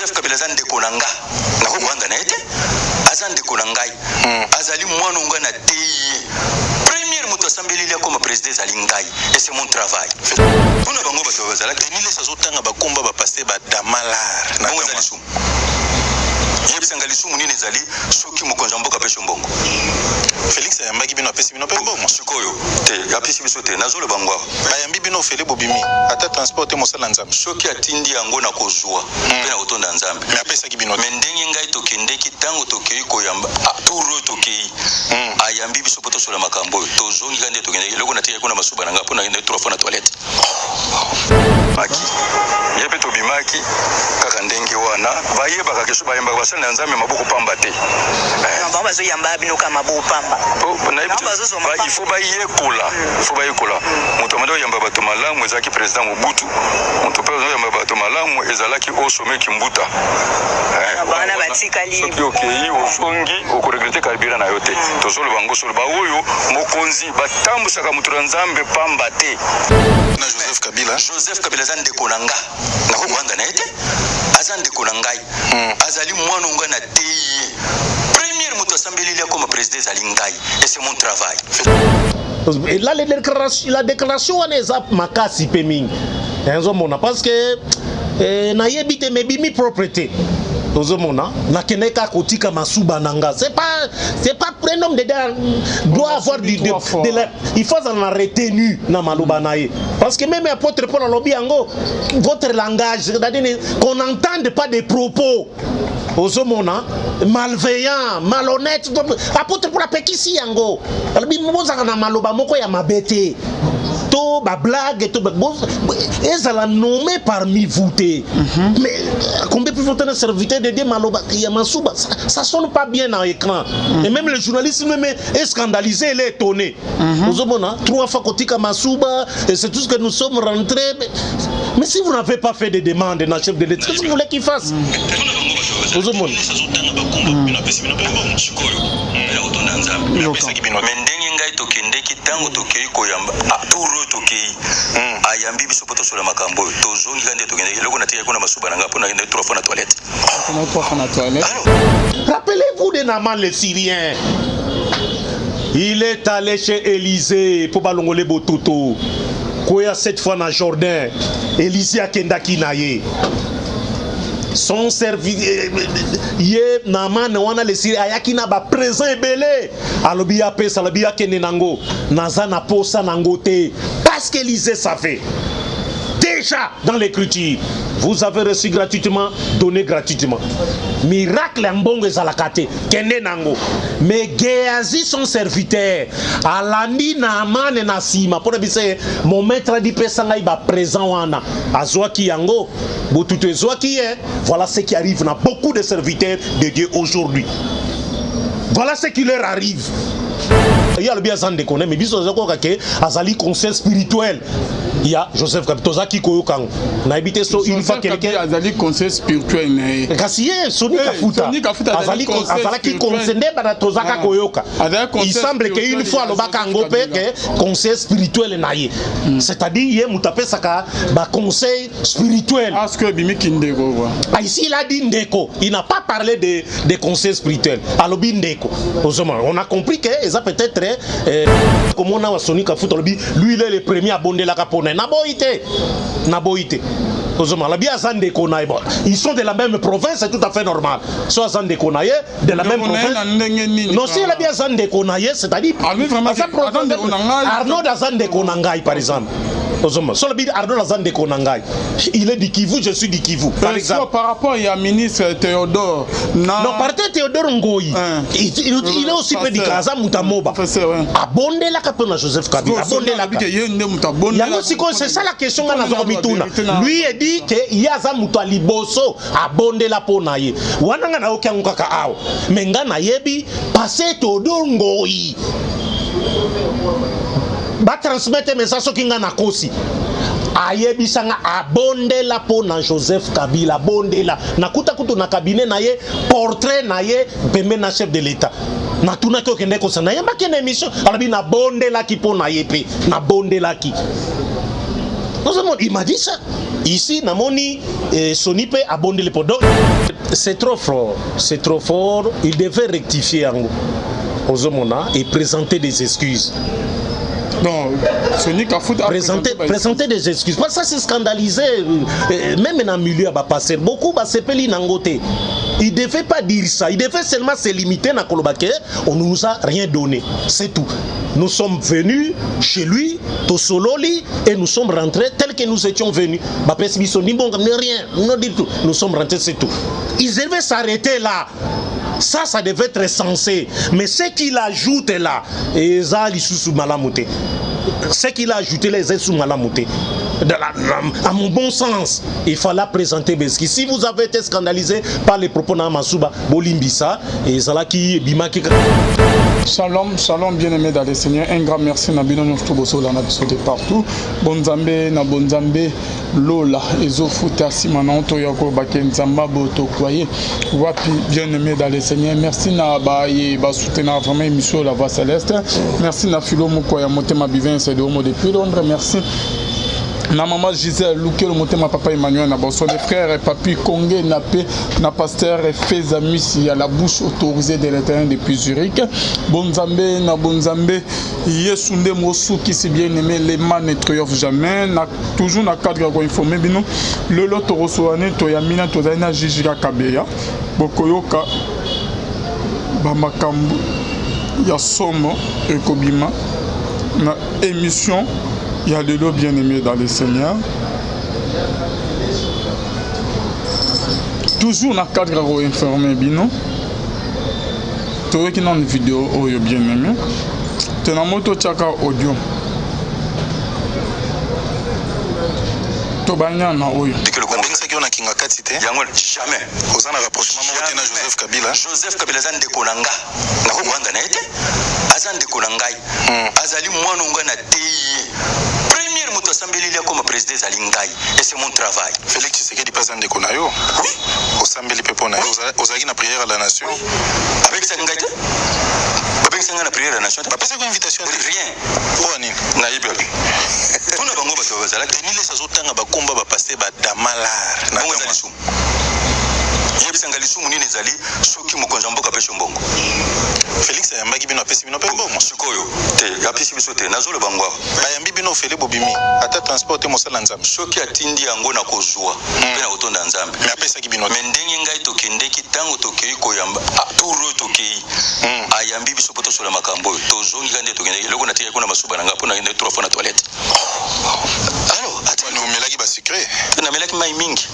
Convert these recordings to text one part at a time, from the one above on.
Joseph Kabila zande konanga na ko kwanga na ete azande konangai azali mwana ngana tei premier moto assemblée là comme président zalingai et c'est mon travail tuna bango bato bazala tenile sazotanga bakomba ba passer ba damalar na ngalisum yebisangalisum nini zali soki mokonza mboka pesho mbongo Félix ayambaki bino apesi bino pe mbongo sikoyo te apesi biso te nazolo bangwa bayambi bino fele bobimi ata transport mosala nzambe soki atindi yango na kozwa pe na kotonda nzambe me apesaki bino mendenge ngai tokendeki tango tokei koyamba turo tokei ayambi biso poto sola makambo tozongi kande tokendeki loko na tia kuna masuba na ngapo na 3 fois na toilette maki yebe to bimaki kaka ndenge wana bayeba kaka keso bayamba basala na nzambe maboko pamba te ba bazo yamba bino kama maboko pamba il faut bayekola moto amado yamba bato malamu ezalaki président Mobutu moto pe yamba bato malamu ezalaki au sommet Kimbuta bana batikali soki okei osongi okoregrete karibira na yote tozolo bango solo ba oyo mokonzi batambusaka mutu nzambe pamba te na Joseph Kabila zande konanga na ko kwanga na ete azande konangai azali mwana ngana tei premier moto assemblée là comme président zalingai et c'est mon travail la déclaration on est makasi peming ezomona parce que na yebite mebimi propriété tozomona na keneka kotika masuba nanga c'est pas un homme de doit avoir il faut en retenue na maloba nae parce que même apôtre Paul lobi yango votre langage c'est-à-dire qu'on n'entende pas des propos ozomona malveillant malhonnête apôtre Paul apekisi yango lobi mozaka na maloba moko ya mabete to ba blague to ezala nommé parmi vous mais combien peut voter un serviteur de Dieu maloba ya masuba ça sonne pas bien dans l'écran et même le journaliste même est scandalisé, il est étonné ozomona 3 fois kotika masuba et c'est tout ce que nous sommes rentrés mais si vous n'avez pas fait de demande dans chef de l'État qu'est-ce que vous voulez qu'il fasse ozomona mendenge ngai tokendeki tango tokei koyamba turo tokei ayambi biso poto sola makambo tozongi kande tokendeki loko na tia kuna masuba na ngapo na 3 fois na toilette rappelez-vous de Naaman le Syrien. Il est allé chez Élisée pour balongole bototo koya 7 fois na Jordan Élisée akendaki naye son service ye Naaman wana le Syrien ayaki na ba présent ebele alobi ya pesa alobi ya kene nango naza na posa nango te parce qu'Élisée savait déjà dans l'écriture vous avez reçu gratuitement donné gratuitement miracle mbongo ezalakate kende nango mais Géasi son serviteur alandi Naaman na sima pour bise mon maître dit pesa ngai ba présent wana azwaki yango botuto ezwaki voilà ce qui arrive na beaucoup de serviteurs de Dieu aujourd'hui voilà ce qui leur arrive. Il y a le bien sans déconner mais biso zako kake azali conseil spirituel. Il y a Joseph Kabila qui koyokang na habité so une fois quelqu'un azali conseil spirituel na kasiye Soni Kafuta azali qui concerne bana tozaka koyoka il semble que une fois le baka ngopé que conseil spirituel na ye c'est-à-dire ye mutape saka ba conseil spirituel parce que bimi kindeko quoi ici il a dit ndeko il n'a pas parlé de conseil spirituel alobi ndeko on a compris que ça peut-être comme on a Soni Kafuta lui il est le premier à bonder la capone Naboïté. Ils sont de la même province, c'est tout à fait normal. Soit Zande Konaye, de la même province. Non, si elle a bien Zande Konaye, c'est-à-dire Arnaud Zande Konangai, par exemple. Il est du Kivu, je suis du Kivu. Par exemple. Par rapport à ministre Théodore. Non, par Théodore Ngoyi. Il est aussi près du Kaza Moutamoba. Abondé la capone Joseph Kabila. Abondé la capone. C'est ça la question. Lui est dit que Yaza Moutali Bosso abondé la ponaye. Wananga na okiangu kaka ao. Menga na yebi passé Théodore Ngoyi. Ba transmettre message so kinga na kosi ayebi sanga abonde la po na Joseph Kabila abonde la nakuta kutu na cabinet na ye portrait na ye pembe na chef de l'État na tuna ko kende ko sana yamba kene émission alabi na bonde la ki po na ye pe na bonde la ki. Il m'a dit ça. Ici, Namoni, Sonipe a bondé les podos. C'est trop fort. C'est trop fort. Il devait rectifier aux Omona et présenter des excuses. Non, Sonic a foutu présenter des excuses. Parce que ça c'est scandalisé. Même dans le milieu, il va passer. Beaucoup va s'appeler Nangote. Il ne devait pas dire ça. Il devait seulement se limiter à Kolobake. On ne nous a rien donné. C'est tout. Nous sommes venus chez lui, Tosololi, et nous sommes rentrés tels que nous étions venus. Nous sommes rentrés, c'est tout. Ils devaient s'arrêter là. Ça devait être censé. Mais ce qu'il ajoute là, et ça, ce qu'il a ajouté, les sous Malamouté. À mon bon sens, il fallait présenter Beski. Si vous avez été scandalisé par les propos de Masuba, Bolimbisa, et Zalaki, Bimaki. Shalom, shalom, bien-aimés dans le Seigneur. Un grand merci, Nabino Nostoboso, la Nabiso de partout. Bonzambe, na Bonzambe, Lola, Ezo Futa, Simana, Toyako, Baken, Zamba, Boto, Kwaye, Wapi, bien-aimés dans le Seigneur. Merci, na Baye, Basutena, vraiment, émission La Voix Céleste. Merci, na Philo Mukoya, Motema Bivin, c'est de Homo depuis Londres. Merci. Na maman Gisèle, Louké, le motema papa Emmanuel, na bon, son frère et papi Kongé, Napé, na pasteur et fais amis, il y a la bouche autorisée de l'Éternel depuis Zurich. Bonzambe, na Bonzambe, Yesunde Mosu qui s'est bien aimé, les man ne triomphe jamais, na toujours na cadre à informer, bino, le lot Torosoane, Toyamina, Tozaina, Jijika Kabeya, Bokoyoka, Bamakambu, Yasomo, Ekobima, na émission. Il y a des lots bien-aimés dans le Seigneur. Toujours dans le cadre de l'informé, bino. Tu vois qu'il y a une vidéo bien-aimé. Tu as une moto tchaka audio. Tu as une audio. Jamais. Aux en rapprochement avec Joseph Kabila. Joseph Kabila zan de Konanga. Na ko wanda na ite. Azan de Konangai. Azali mwana ngana tei. Premier moto assemblée là comme président Zalingai et c'est mon travail. Félix Tshisekedi pas zan de Konayo. Oui. Assemblée pepona. Ozaki na prière à la nation. Avec Zalingai. Avec Zalingai na prière à la nation. Pas ça invitation rien. Pour ani. Na ibebi. Tuna bango bato bazala tenile sazotanga bakomba ba passer ba damalar. Na ngalisu. Yebisangalisu munini zali soki mokonza mboka pesho mbongo. Félix ayambaki bino apesi bino pe mbongo. Sikoyo te apesi biso te nazolo bangwa. Bayambi bino fele bobimi ata transporter mosala nzambe. Soki atindi yango na kozwa pe na kotonda nzambe. Mais apesaki bino. Mais ndenge ngai tokendeki tango tokei koyamba turo tokei. Ayambi biso poto sola makambo tozongi kande tokendeki loko na tika kuna masuba na ngapo na ngende 3 fois na toilette. Alors atani omelaki ba secret. Na melaki mai mingi.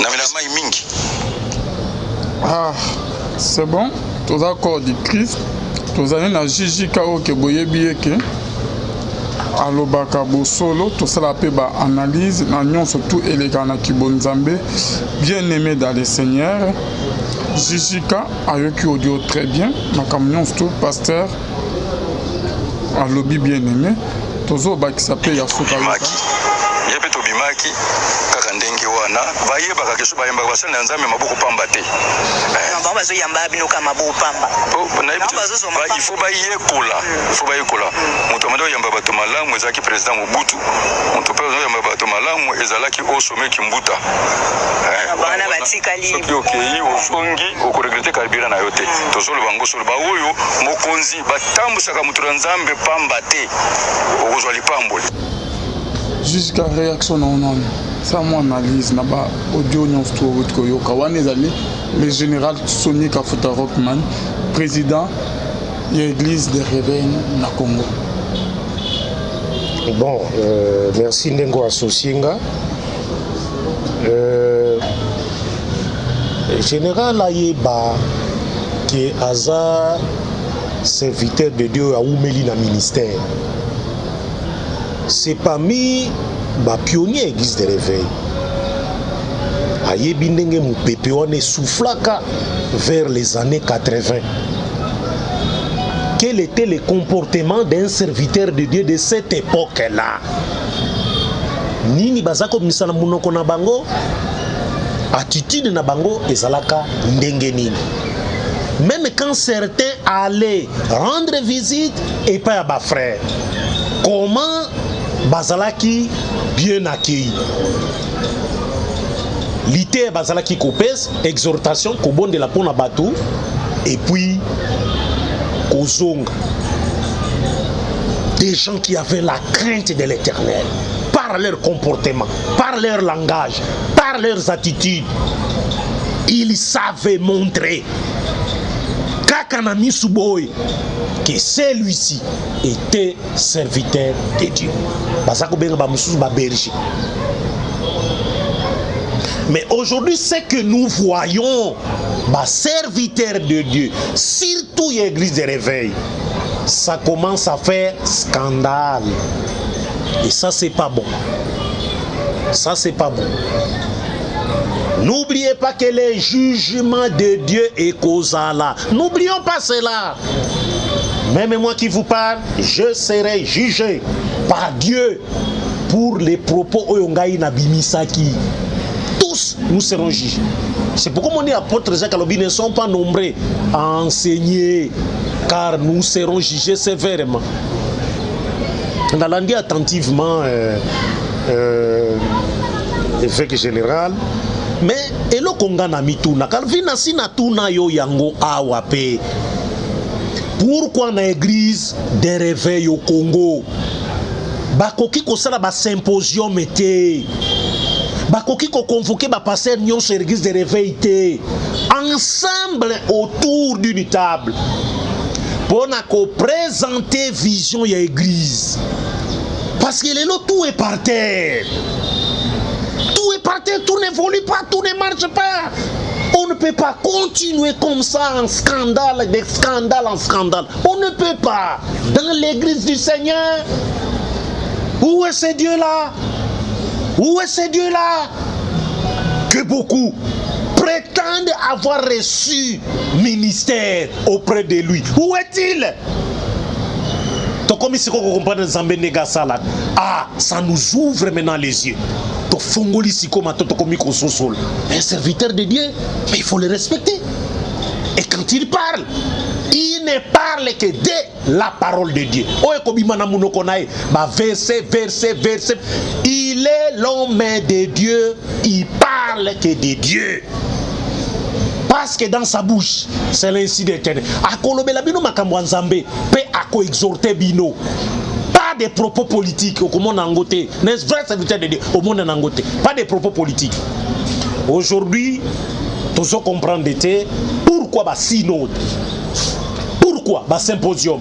Na melaki mai mingi. Ah, c'est bon. Tous accords du Christ. Tous allés na Jiji Kao ke boyebieke. Alobaka Bosolo. Tout ça la paix ba analyse. N'anion surtout élégant qui Bonzambe. Bien aimé dans le Seigneur. Jiji Ka ayoki audio très bien. Ma camion surtout pasteur. Alobi bien aimé. Tozo ba qui s'appelle Yasuka. Yepe tobimaki kaka ndenge wana bayebaka keso bayemba basana nzambe maboko pamba te ba bazo yamba bino kama maboko pamba il faut bayekola moto amado yamba bato malamu ezaki président Mobutu moto pe yamba bato malamu ezalaki osome kimbuta bana batikali soki okei osongi okoregrete kabila na yote tozolo bango solo ba oyo mokonzi batambusaka moto nzambe pamba te okozwa lipamboli. Jusqu'à réaction non ça mon analyse na ba audio nyons to koyoka wana ezali le général Sonic Kafuta Rockman président de l'église de Réveil na Congo. Bon, merci Ndengo Associenga. Général Ayeba qui est Aza serviteur de Dieu à Oumeli na ministère. C'est parmi les pionniers de l'église de Réveil. Ayebi ndenge mupepe wane soufflaka vers les années 80. Quel était le comportement d'un serviteur de Dieu de cette époque-là? Nini bazako misana munoko na bango? Attitude na bango ezalaka ndenge nini? Même quand certains allaient rendre visite et pas à bas frère. Comment Bazalaki bien accueilli. L'ité bazala qui copes, exhortation, kobon de la pona bateau, et puis kozonga. Des gens qui avaient la crainte de l'Éternel, par leur comportement, par leur langage, par leurs attitudes, ils savaient montrer Kakanami Suboy que celui-ci était serviteur de Dieu. Mais aujourd'hui, ce que nous voyons, serviteur de Dieu, surtout l'église de réveil, ça commence à faire scandale. Et ça, c'est pas bon. Ça, c'est pas bon. N'oubliez pas que le jugement de Dieu est causal là. N'oublions pas cela. Même moi qui vous parle, je serai jugé par Dieu pour les propos Oyongaï Nabimisaki. Tous nous serons jugés. C'est pourquoi mon apôtre Jacques Alobi ne sont pas nombreux à enseigner, car nous serons jugés sévèrement. On a dit attentivement évêque général, mais elo konga na mituna kalvina sina tuna yo yango awape. Pourquoi na église des réveils au Congo bakoki kosala ba symposium été bakoki ko convoquer ba pasteur nyon sur l'église des réveils té ensemble autour d'une table pour ko présenter vision ya église, parce que les lots tout est par terre. Tout est par terre, tout n'évolue pas, tout ne marche pas. On ne peut pas continuer comme ça en scandale, de scandale en scandale. On ne peut pas. Dans l'église du Seigneur, où est ce Dieu-là? Où est ce Dieu-là? Que beaucoup prétendent avoir reçu ministère auprès de lui. Où est-il? Ah, ça nous ouvre maintenant les yeux. Un serviteur de Dieu, mais il faut le respecter. Et quand il parle, il ne parle que de la parole de Dieu. Verset. Il est l'homme de Dieu, il parle que de Dieu. Parce que dans sa bouche, c'est l'insi d'Éternel. Pas de propos politiques au monde angoté. N'est-ce vrai serviteur de Dieu au monde angoté? Pas de propos politiques. Aujourd'hui, tous comprendre pourquoi synode, pourquoi symposium,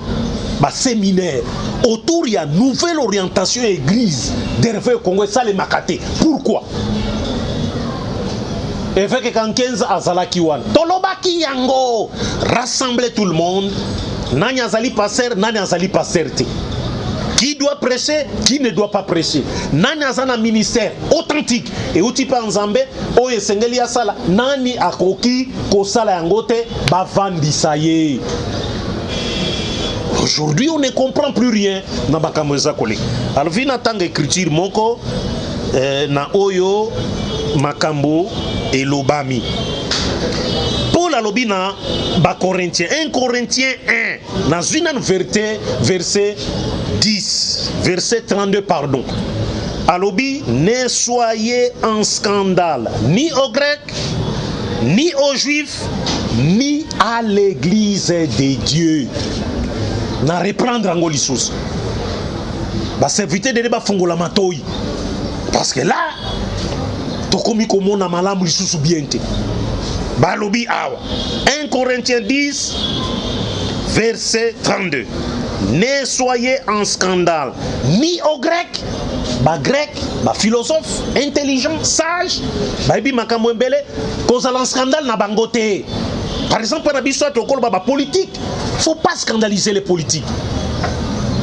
séminaire autour il y a nouvelle orientation église d'Hervé Congo ça les makaté. Pourquoi? Évêque Kankens azalaki wan tolobaki yango rassembler tout le monde, nani azali passer, nani azali passer te, qui doit prêcher, qui ne doit pas prêcher, nani azana ministère authentique et outi pa nzambe oye sengeli ya sala nani akoki ko sala yango te bavandisa ye. Aujourd'hui on ne comprend plus rien na bakambo ezakoli. Alors vina tanga écriture moko na oyo makambo et l'obami. Paul alobina ba Corinthiens 1 Corinthiens 1 dans une verset 10 verset 32 pardon. Alobi ne soyez en scandale ni aux Grecs ni aux Juifs ni à l'église de Dieu. Na reprendre angoli sous. Ba serviteur de débat fongola matoi. Parce que là tokomi komona malamu lisusu biente. Balobi awa 1 Corinthiens 10 verset 32. Ne soyez en scandale ni aux Grecs, grec, philosophe, intelligent, sage, bibi makambo mbele, kozala en scandale na bangote. Par exemple, pour la tokolo politique, faut pas scandaliser les politiques.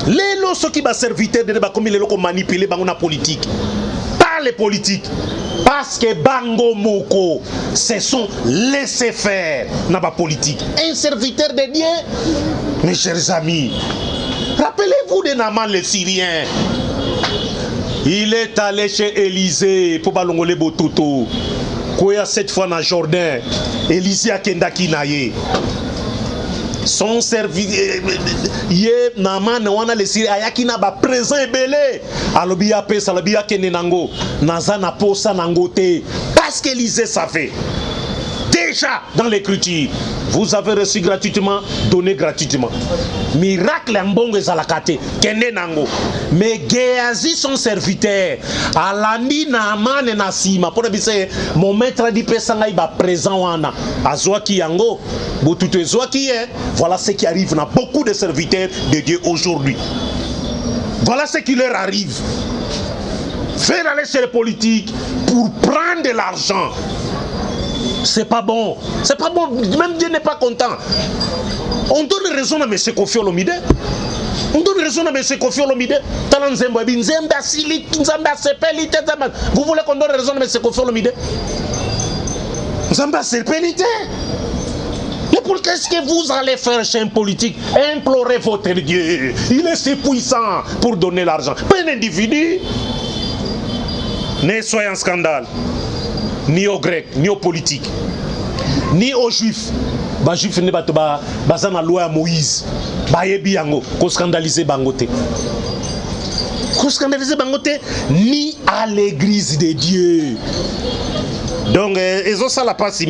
Les lots qui ba serviteur de ba comme les locaux manipuler bangona politique. Pas les politiques. Parce que Bango Moko se sont laissés faire dans la politique. Un serviteur de Dieu, mes chers amis, rappelez-vous de Naaman le Syrien. Il est allé chez Élisée pour balongole botuto. Koya 7 fois dans Jordan. Élisée a kendaki naye. Son serviteur ye Naaman wana le Syrien ayaki na ba présent ebele alobi ya pesa alobi ya kende nango naza na posa nango te Parce qu'Élysée savait. Déjà dans l'écriture, vous avez reçu gratuitement, donné gratuitement. Miracle en bon ezalakate, kende nango. Mais Géasi son serviteur, alandi na amane na sima. Pour dire mon maître a dit pesanga iba présent wana. Azwa ki yango, botuto ezwa ki est. Voilà ce qui arrive dans beaucoup de serviteurs de Dieu aujourd'hui. Voilà ce qui leur arrive. Faire aller chez les politiques pour prendre de l'argent. C'est pas bon. C'est pas bon. Même Dieu n'est pas content. On donne raison à M. Kofi Olomide. On donne raison à M. Kofi Olomide. Vous voulez qu'on donne raison à M. Kofi Olomide? Zamba Sepelite. Mais pour qu'est-ce que vous allez faire chez un politique? Implorez votre Dieu. Il est si puissant pour donner l'argent. Pas un individu. Ne soyez un scandale. Ni aux Grecs, ni aux politiques, ni aux Juifs. Les Juifs ne sont pas dans la loi à Moïse. Ils scandaliser Bangote. Scandaliser Bangote, ni à l'église de Dieu. Donc, ils ont ça la passe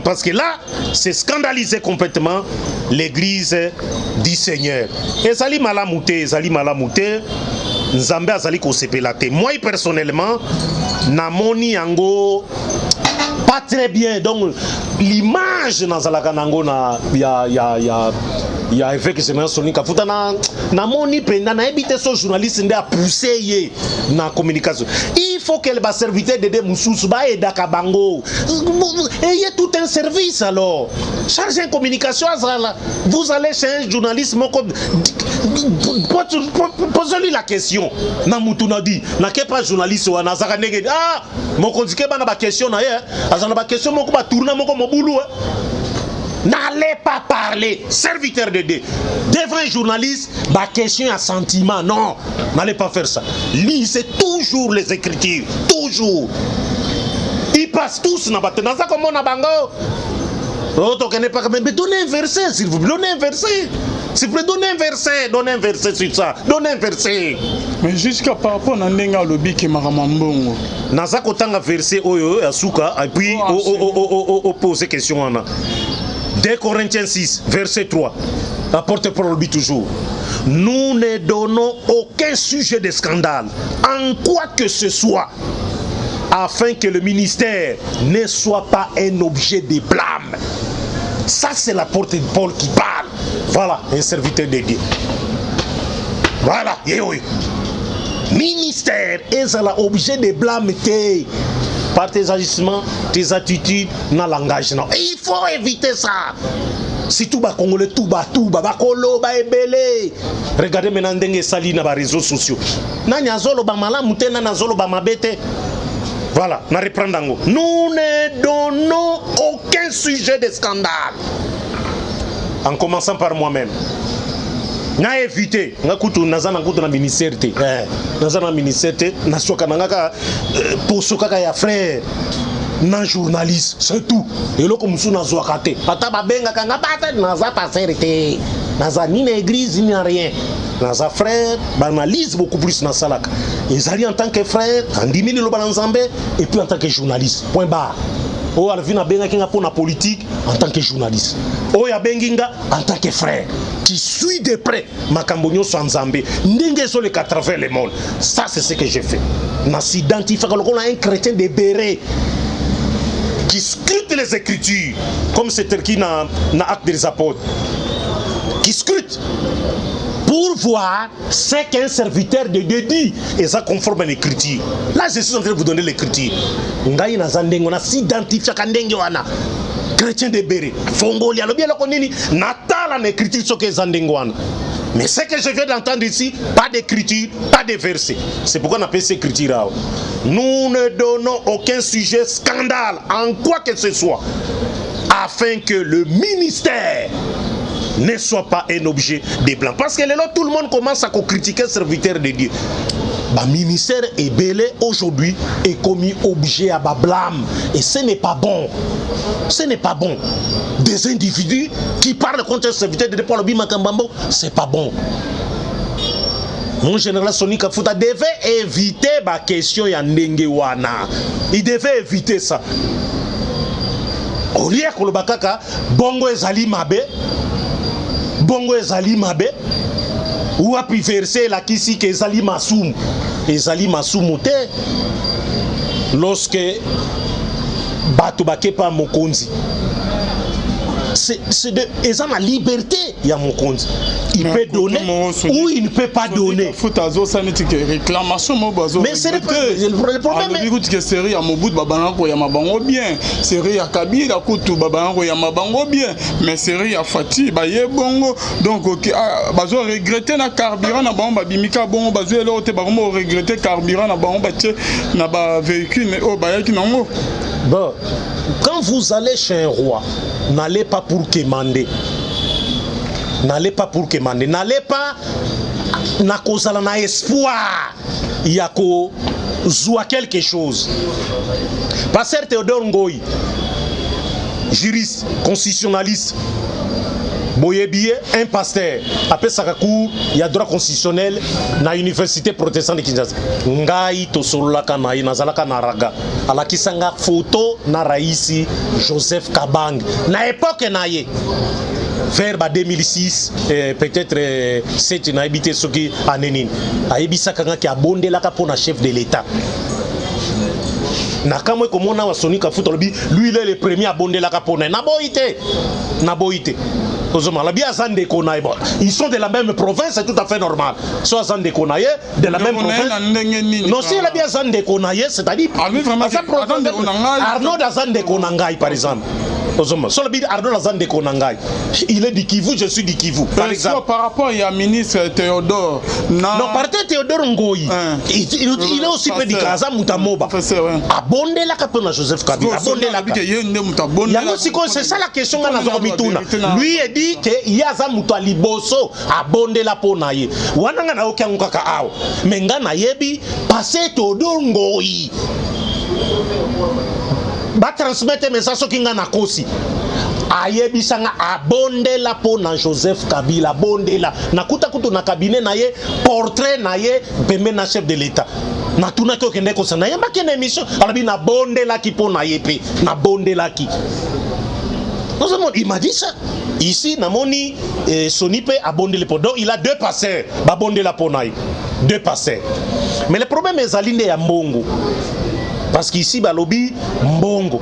parce que là, c'est scandaliser complètement l'église du Seigneur. Et ça li malamouté, Nzambe azali ko sepelate. Moi personnellement, namoni yango pas très bien. Donc l'image nazalaka nango na ya effet que semaine sonika futa na moni penda na ebite so journaliste nde a pousser ye na communication. Il faut que le serviteur de Moussous ba edaka bango. Ayez tout un service alors. Chargez une communication vous allez chez un journaliste posez-lui la question. Na mutuna di na ke pas journaliste wa nazaka nege moko ndike bana ba question na ye azana ba question moko ba tourner moko mobulu. N'allez pas parler, serviteur de Dieu, devant un journaliste, ma question à sentiment, non, n'allez pas faire ça. Lisez toujours les Écritures, toujours. Ils passent tous dans la ça comme on a bango. Mais donnez un verset, s'il vous plaît, donnez un verset. S'il vous plaît, donnez un verset sur ça, donnez un verset. Mais jusqu'à par rapport à Nenga Lobby qui m'a ramambongo. Naza kotanga verset oyo asuka et puis poser question wana. 2 Corinthiens 6, verset 3. Apporte-parole toujours. Nous ne donnons aucun sujet de scandale, en quoi que ce soit, afin que le ministère ne soit pas un objet de blâme. Ça, c'est l'apôtre Paul qui parle. Voilà, un serviteur de Dieu. Voilà, ministère est l'objet de blâme. Par tes agissements, tes attitudes, dans le langage. Non. Il faut éviter ça. Si tout va congolais, tout va kolo, ba ebele. Regardez maintenant ndenge sali na ba réseaux sociaux. Na nyazolo ba malamu te na nazolo ba mabete. Voilà, na reprendango. Nous ne donnons aucun sujet de scandale. En commençant par moi-même. Na éviter nga kutu nazana kutu na ministère te nazana ministère te na soka nanga pour soka ya frère na journaliste c'est tout et loko musu na zoaka te ata babenga kanga bata naza passer te naza ni na église ni rien naza frère banalise beaucoup plus na salaka ezali en tant que frère andimi lo banzambe et puis en tant que journaliste point barre. Oh, Alvina Benga pour la politique en tant que journaliste. Oh, ya Benginga en tant que frère qui suit de près Makambonyo Sanzambe. N'ingue sur les 80 le monde. Ça, c'est ce que j'ai fait. On s'identifie comme un chrétien de béret qui scrute les Écritures, comme c'est qui dans l'Acte des Apôtres, qui scrute pour voir ce qu'un serviteur de Dieu dit et ça conforme à l'écriture. Là, je suis en train de vous donner l'écriture. On a s'identifié à Ndenge wana chrétien de Béré. Fongolia, le bien le connaît, Natal en écriture sur que Zandenge wana. Mais ce que je viens d'entendre ici, pas d'écriture, pas de verset. C'est pourquoi on appelle cette écriture. Nous ne donnons aucun sujet scandale, en quoi que ce soit, afin que le ministère ne soit pas un objet de blanc. Parce que là, tout le monde commence à critiquer le serviteur de Dieu. Le ministère est belé aujourd'hui et commis objet à blâme. Et ce n'est pas bon. Ce n'est pas bon. Des individus qui parlent contre le serviteur de Dieu pour le Bimakambambo, c'est pas bon. mon général Soni Kafuta devait éviter ma question ya ndenge wana. Il devait éviter ça. Au lieu que le bakaka bongo ezali mabe, bongo ezali mabe, ou a pu verser la kisi que ezali masumu, ezali masumu te. Lorsque batu bakepa mokonzi, c'est de ils ont la liberté, il y a mokonzi. Il peut donner ou il ne peut pas donner. Mais c'est le problème. Écoute que série à Mobutu babanako ya mabango bien, série à Kabila kutu babanako ya mabango bien, mais série à Fati ba yebongo donc bazo regretter na carburant na bango babimika bongo bazo elo te bango regretter carburant na bango batie na ba véhicule mais oh ba yaki nango. Bon, quand vous allez chez un roi, n'allez pas pour quémander. N'allez pas pour quémander. N'allez pas na kozala na espoir yako zoua quelque chose. Pasteur Théodore Ngoyi, juriste, constitutionnaliste, boyebiye, un pasteur, après sa cour, il y a droit constitutionnel na université protestante de Kinshasa. Ngai to solaka na nazalaka na raga. Alakisanga photo na raisi Joseph Kabang. Na époque na ye. Vers 2006, peut-être 7 na habité ce qui a nénin. A ebisa kanga ki abonde la pour na chef de l'État. Na kamwe komona wa Soni Kafuta lui il est le premier à abonde la kapona. Na boité. Ils sont de la même province, c'est tout à fait normal. Soit Zande Konaye, de la même province. Non, si la bien Zande Konaye, c'est-à-dire Arnaud Zande Konangai, par exemple. Il est du Kivu, je suis du Kivu. Par exemple. Par rapport à ministre Théodore. Non, par Théodore Ngoyi. Il est aussi peu du Kaza Moutamoba. Abondé la capone Joseph Kabila. Abondé la capone. C'est ça la question à la lui est dit que yaza mutu aliboso abonde la ponaye wananga na okia ngaka awo menga na yebi passer Théodore Ngoyi ba transmettre message kinga na kosi ayebi sanga abonde la pona Joseph Kabila abonde la nakuta kutu na cabinet na ye portrait na ye pembe na chef de l'État na tuna ko kende ko sana yamba kene émission alabi na bonde la ki pona ye pe na bonde la ki. Il m'a dit ça. Ici, Namoni Sonipe a bondé le podon. Il a deux passeurs. Ba bondé la ponaï. Deux passeurs. Mais le problème est Zaline ya Mbongo. Parce qu'ici, Balobi, Mbongo.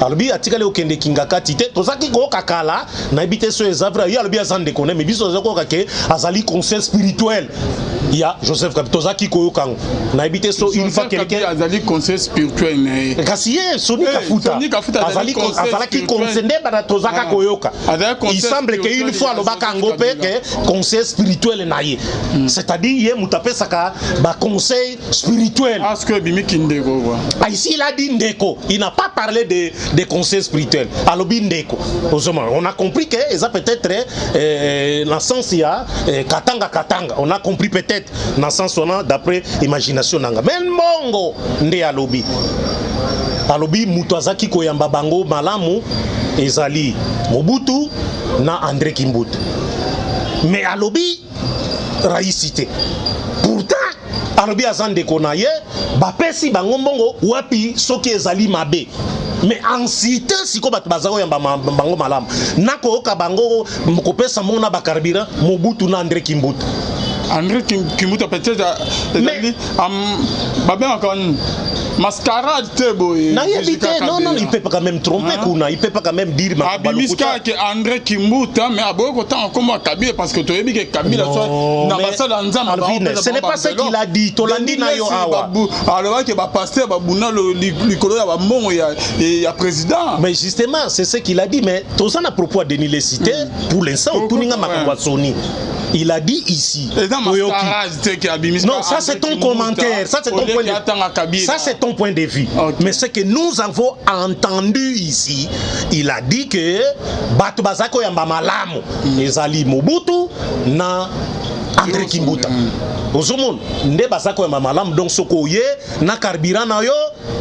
Balobi, Atikale Okende Kingaka Tite. Tozaki Go Kakala, n'habite sur les avres. Il y a le bien sans déconner. Mais biso Zako Kake, Azali conseil spirituel. Il y a Joseph Tozaki Koyokang. N'habite sur une fois quelqu'un. Azali conseil spirituel. Kassiye, Soni Kafuta. Azali conseil Tozaka Koyoka. Il semble qu'une fois le Bakangope, que conseil spirituel naïe. C'est-à-dire, il y a Moutapé Saka, conseil spirituel. Est-ce que Bimi Kindego? Ici, il a dit Ndeko. Il n'a pas parlé de conseils spirituels. Alors, Ndeko. On a compris que ça peut-être dans le sens il y a Katanga. On a compris peut-être dans le sens on a d'après imagination. Mais Mbongo, Nde Alobi. Alobi, Moutouazaki Koyamba Bango, Malamu, Ezali, Mobutu, na André Kimbutu. Mais Alobi, Raïcité. Pourtant, Alobi Azande Konaye, Bapesi Bango Mbongo, Wapi, Soki Ezali Mabe. Mais en cité, si ko bazago ya bango malam. Nako oka bango mkopesa mona bakarbira Mobutu na André Kimbutu. André Kimbutu peut-être mascarade non, il peut pas quand même tromper il peut pas quand même dire Abimiska que André Kimbutu mais aboko tant comme Kabila parce que tu que Kabila soit na basala nzamba ce n'est pas ce qu'il a dit Tolandi na yo awa alors que ba pasteur ba buna likolo ya ba mbongo ya président mais justement c'est ce qu'il a dit mais tout ça à propos de Denis Cité pour l'instant tout ninga makwa Soni. Il a dit ici. Non, ça c'est ton commentaire. Ça c'est ton point de vue. Ça c'est ton point de vue. Okay. Mais ce que nous avons entendu ici, il a dit que Batu Bazako Yamba Malamu, Ezali Mobutu, na André Kimbuta. Ozomon, Nde Bazako Yamba Malamu, donc Sokoye, na Carburant na yo,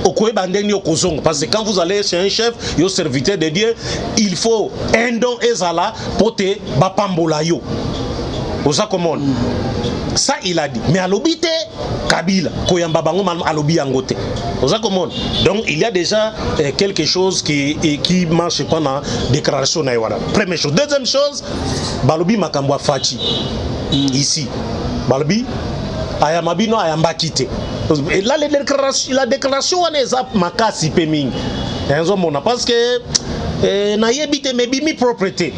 Okoye Bandeni Okozong. Parce que quand vous allez chez un chef, yo serviteur de Dieu, il faut un don ezala pour te bapambola yo. oza komona ça il a dit mais alobite Kabila koyamba bango alobi yango te oza komona donc il y a déjà quelque chose qui marche pas dans déclaration na wana première chose deuxième chose balobi makambo fachi ici balobi ayamabino ayambaki te et là la déclaration wana eza makasi pe mingi ezomona parce que na yebite mebimi propriété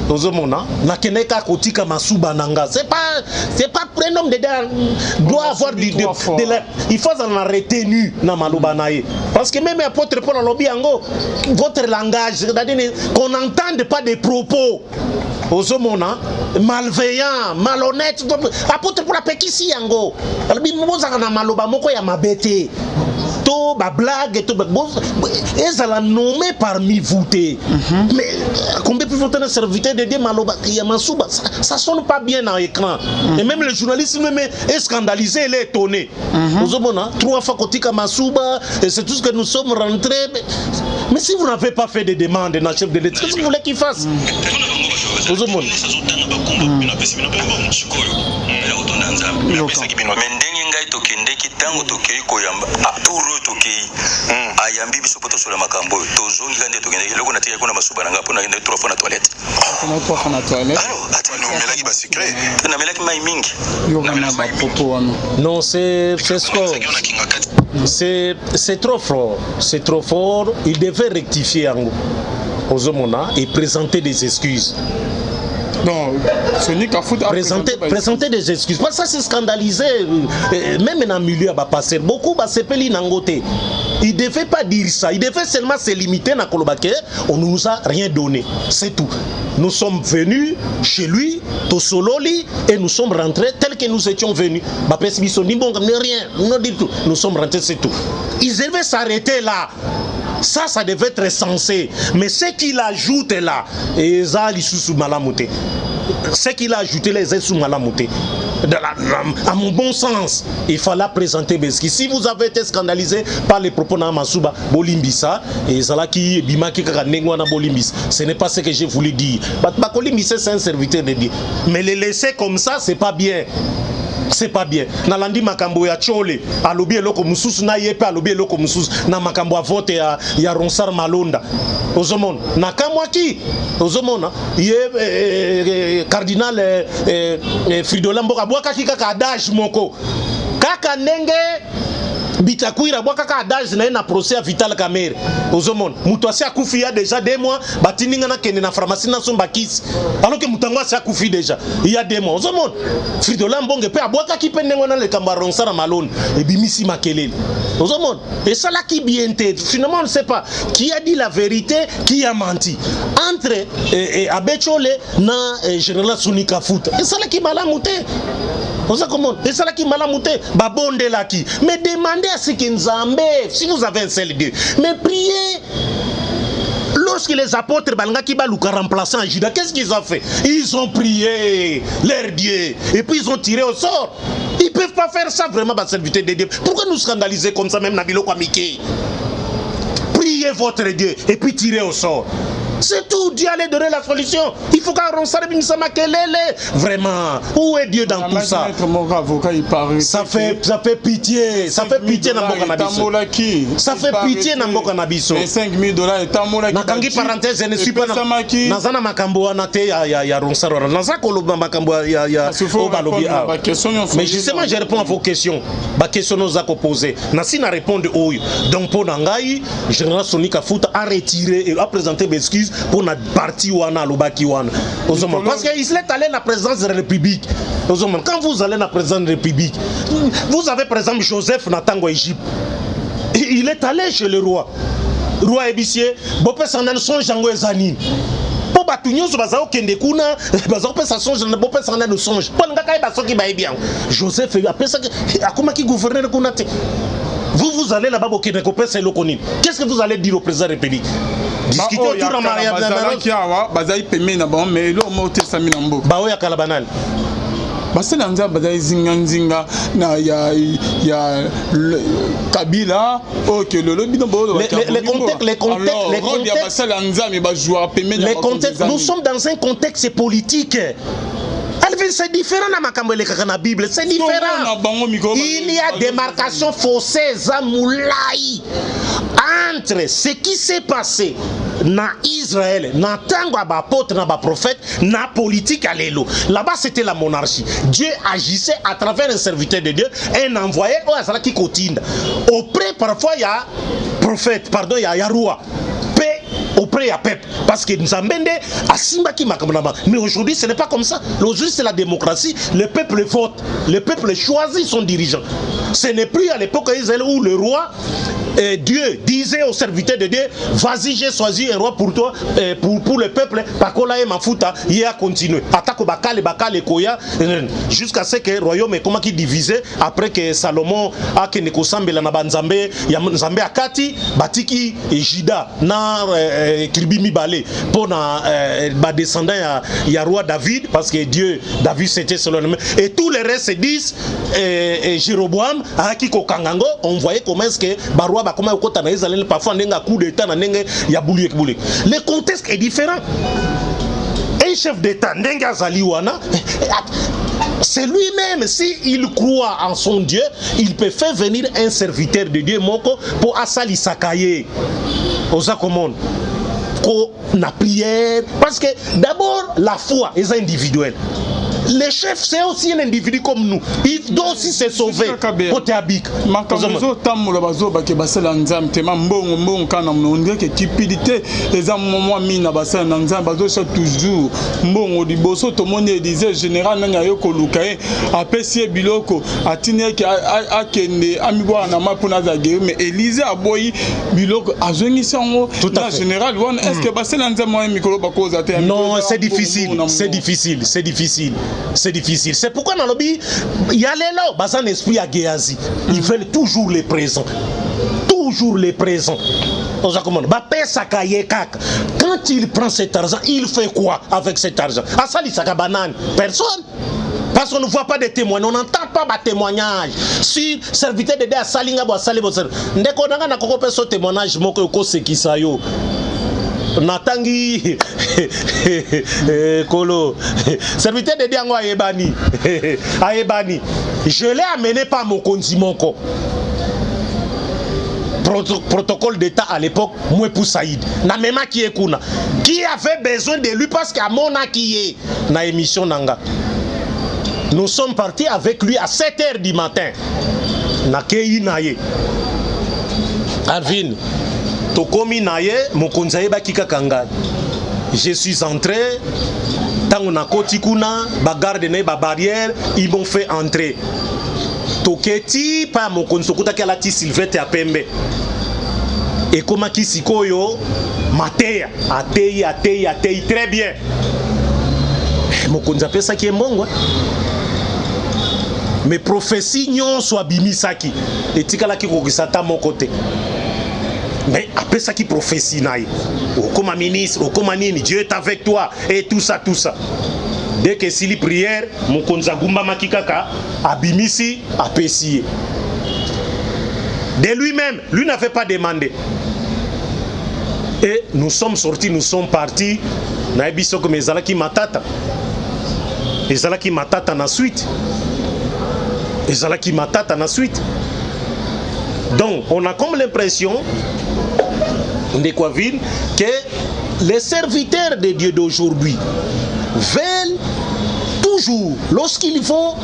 ozomona na keneka kotika masuba nanga c'est pas un homme de doit avoir il faut en retenu na maloba nae parce que même apôtre Paul alobi yango votre langage c'est-à-dire qu'on n'entende pas des propos ozomona malveillant malhonnête apôtre Paul apekisi yango alobi mozaka na maloba moko ya mabete to ba blague to ezala nommé parmi vous mais combien peut voter un serviteur de Dieu maloba ya masuba ça sonne pas bien dans l'écran et même le journaliste même est scandalisé il est étonné ozomona 3 fois kotika masuba et c'est tout ce que nous sommes rentrés mais si vous n'avez pas fait de demandes dans le chef de l'État qu'est-ce que vous voulez qu'il fasse ozomona tokendeki tango tokei koyamba apuro tokei ayambi biso poto sur makambo tozongi kande tokendeki loko natika kuna masuba nanga pona kende 3 fois na toilette na 3 fois na toilette alors atino melaki ba secret na melaki mai mingi na ba propos wana non c'est trop fort il devait rectifier yango ozomona et présenter des excuses. Non, présenter des excuses. Parce que ça c'est scandalisé. Même dans le milieu, passer beaucoup, c'est nangote. Il ne devait pas dire ça. Il devait seulement se limiter à Kolobake. On ne nous a rien donné. C'est tout. Nous sommes venus chez lui, Tosololi, et nous sommes rentrés tels que nous étions venus. Rien. Nous sommes rentrés, c'est tout. Ils devaient s'arrêter là. Ça devait être censé. Mais ce qu'il ajoute là, ce qu'il a ajouté les sous Malamouté, à mon bon sens, il fallait présenter Beski. Si vous avez été scandalisé par les propos de Masuba, Bolimbisa, et Zalaki, Bimaki, Kakanengwana, Bolimbis, ce n'est pas ce que j'ai voulu dire. Bolimbisa, c'est un serviteur de Dieu. Mais les laisser comme ça, c'est pas bien. C'est pas bien. Nalandi makambo ya chole, alobi eloko mususu na yepe alobi eloko mususu na makambo vote ya Ronsard Malonda. Ozomon nakamwaki ozomona ye cardinal Fridolin Mboka bwaka kika adage moko. Kaka ndenge Bitakuira bwaka adage na procès à Vital Kamerhe. Ozomon muto asi akufi ya déjà 2 mois batininga na kende na pharmacie na somba kisi alors que mutango asi akufi déjà il y a 2 mois. Ozomon Fridolin Mbonge pe abwaka kipendengo na le kambaro Ronsard Malonda et bimisi makelele. Ozomon et ça là qui bien tête finalement on ne sait pas qui a dit la vérité, qui a menti entre Abechole na général Sonika Foot. Et ça là qui malamuté. Et ça là qui malamuté babonde là qui mais demandez à ce que Nzambe si vous avez un seul Dieu mais priez. Lorsque les apôtres Balangaki Balouka remplaçant Judas, qu'est-ce qu'ils ont fait? Ils ont prié leur Dieu et puis ils ont tiré au sort. Ils ne peuvent pas faire ça vraiment dans serviteur de Dieu. Pourquoi nous scandaliser comme ça même Nabilo Kwamike? Priez votre Dieu et puis tirez au sort. C'est tout, Dieu allait donner la solution. Il faut qu'on s'arrête vraiment. Où est Dieu dans tout ça? Ça fait pitié. Ça fait pitié dans mon cannabis. Ça fait pitié dans mon cannabis. $5,000 Nakangi parenthèse, je ne suis pas Nazana Makambo Anate ya Ronsaro. Nazana Koloba Makambo ya Obalobi. Mais justement, je réponds à vos questions. Ma question nous a posé. Nasina répondre au. Donc pour Nangaï, général Sonika Foot a retiré et a présenté mes excuses pour la partie wana lobaki wana. Parce qu'il est allé à la présidence de la République. Quand vous allez à la présidence de la République, vous avez par exemple Joseph Natango Égypte. Il est allé chez le roi. Roi Ebissier, Bopé Sanan son Jango Ezani. Pour Batunyo sur Bazao Kendekuna, Bazao Pessa songe, Bopé Sanan nous songe. Pour Ngaka Basoki Baïbian. Joseph, après ça, Akumaki gouverneur de Kunate. Vous allez là-bas au Québec, c'est le Conil. Qu'est-ce que vous allez dire au président de la République? Discuter autour de mariage. Basi nanza bazai zinga na ya Kabila OK le bino bo les contextes nous sommes dans un contexte politique. Alvin, c'est différent dans la Bible, c'est différent. Il y a des démarcations faussées, Zamoulaï, entre ce qui s'est passé dans Israël, dans tango apôtre, dans prophète, dans politique à l'élo. Là-bas, c'était la monarchie. Dieu agissait à travers un serviteur de Dieu, un envoyé, qui continue. Auprès, parfois, il y a prophète, pardon, il y a roi. Auprès à peuple, parce que nous avons mais aujourd'hui ce n'est pas comme ça. Aujourd'hui c'est la démocratie, le peuple vote, le peuple choisit son dirigeant. Ce n'est plus à l'époque d'Israël où le roi Dieu disait aux serviteurs de Dieu, vas-y, j'ai choisi un roi pour toi, pour le peuple, il a continué. Jusqu'à ce que le royaume est comme qui divisé après que Salomon a kenekosambe la nabanzambe, Nzambe akati, batiki et Jida, na Kribimi Balé, pour na descendant il roi David, parce que Dieu, David c'était selon le même. Et tous les restes se disent, Jéroboam, Akiko Kangango, on voyait comment est-ce que Baroua parfois coup d'état. Le contexte est différent. Un chef d'état, c'est lui-même, s'il croit en son Dieu, il peut faire venir un serviteur de Dieu Moko pour Asali Sakaye. La prière, parce que d'abord la foi est individuelle. Le chef, c'est aussi un individu comme nous. Il doit aussi se sauver. Côté Abik. Cupidité, les amants mina bassin nanzan bazo toujours mbongo liboso to monde disait général nanga yoko lukae apesi biloko atine ki akende amibwa na mapuna za guerre mais Élysée aboyi biloko azongi sango na général one est-ce que bassin nanzan moi mikolo bakoza te. Non, c'est difficile, c'est difficile, c'est difficile. C'est difficile. C'est pourquoi dans le lobby, il y a les lots, basé en esprit à Géazi. Ils veulent toujours les présents. Toujours les présents. Quand il prend cet argent, il fait quoi avec cet argent? Asali Saka banane. Personne. Parce qu'on ne voit pas de témoignages, on n'entend pas de témoignages. Si serviteur de Dieu a salinga bo sali bo sali. Ndeko nanga na koko peso témoignage moko ko sekisa yo. Natangi Kolo serviteur de Diango Aebani Aebani, je l'ai amené par mon Konzimoko. Protocole d'état à l'époque, moi pour Saïd. Na même qui est kuna, qui avait besoin de lui parce qu'à mon qui est na émission nanga. Nous sommes partis avec lui à 7h du matin. Na kei naye. Alvin Tokomi naye, mon konzaye bakika kangani. Je suis entré, tango na koti kuna, bagarde na ba barrière, ils m'ont fait entrer. Toketi pa mon konsokuta kala ti Sylvette ya pembe. Et comment qui sikoyo matea, atei très bien. Mon konza pesa ki mbongo. Mais prophétie nyon so abimisaki. Etikala ki kokisata mon côté. Mais après ça qui prophétie naï, comme un ministre, comme un nini, Dieu est avec toi et tout ça. Dès que si les prières, mon konzagumba makikaka, abimisi, apesiye. De lui-même, lui n'avait pas demandé. Et nous sommes sortis, nous sommes partis. Naïbiso comme ezalaki matata. Ezalaki matata na suite. Ezalaki matata na suite. Donc, on a comme l'impression de Kwavin que les serviteurs de Dieu d'aujourd'hui veulent toujours, lorsqu'ils vont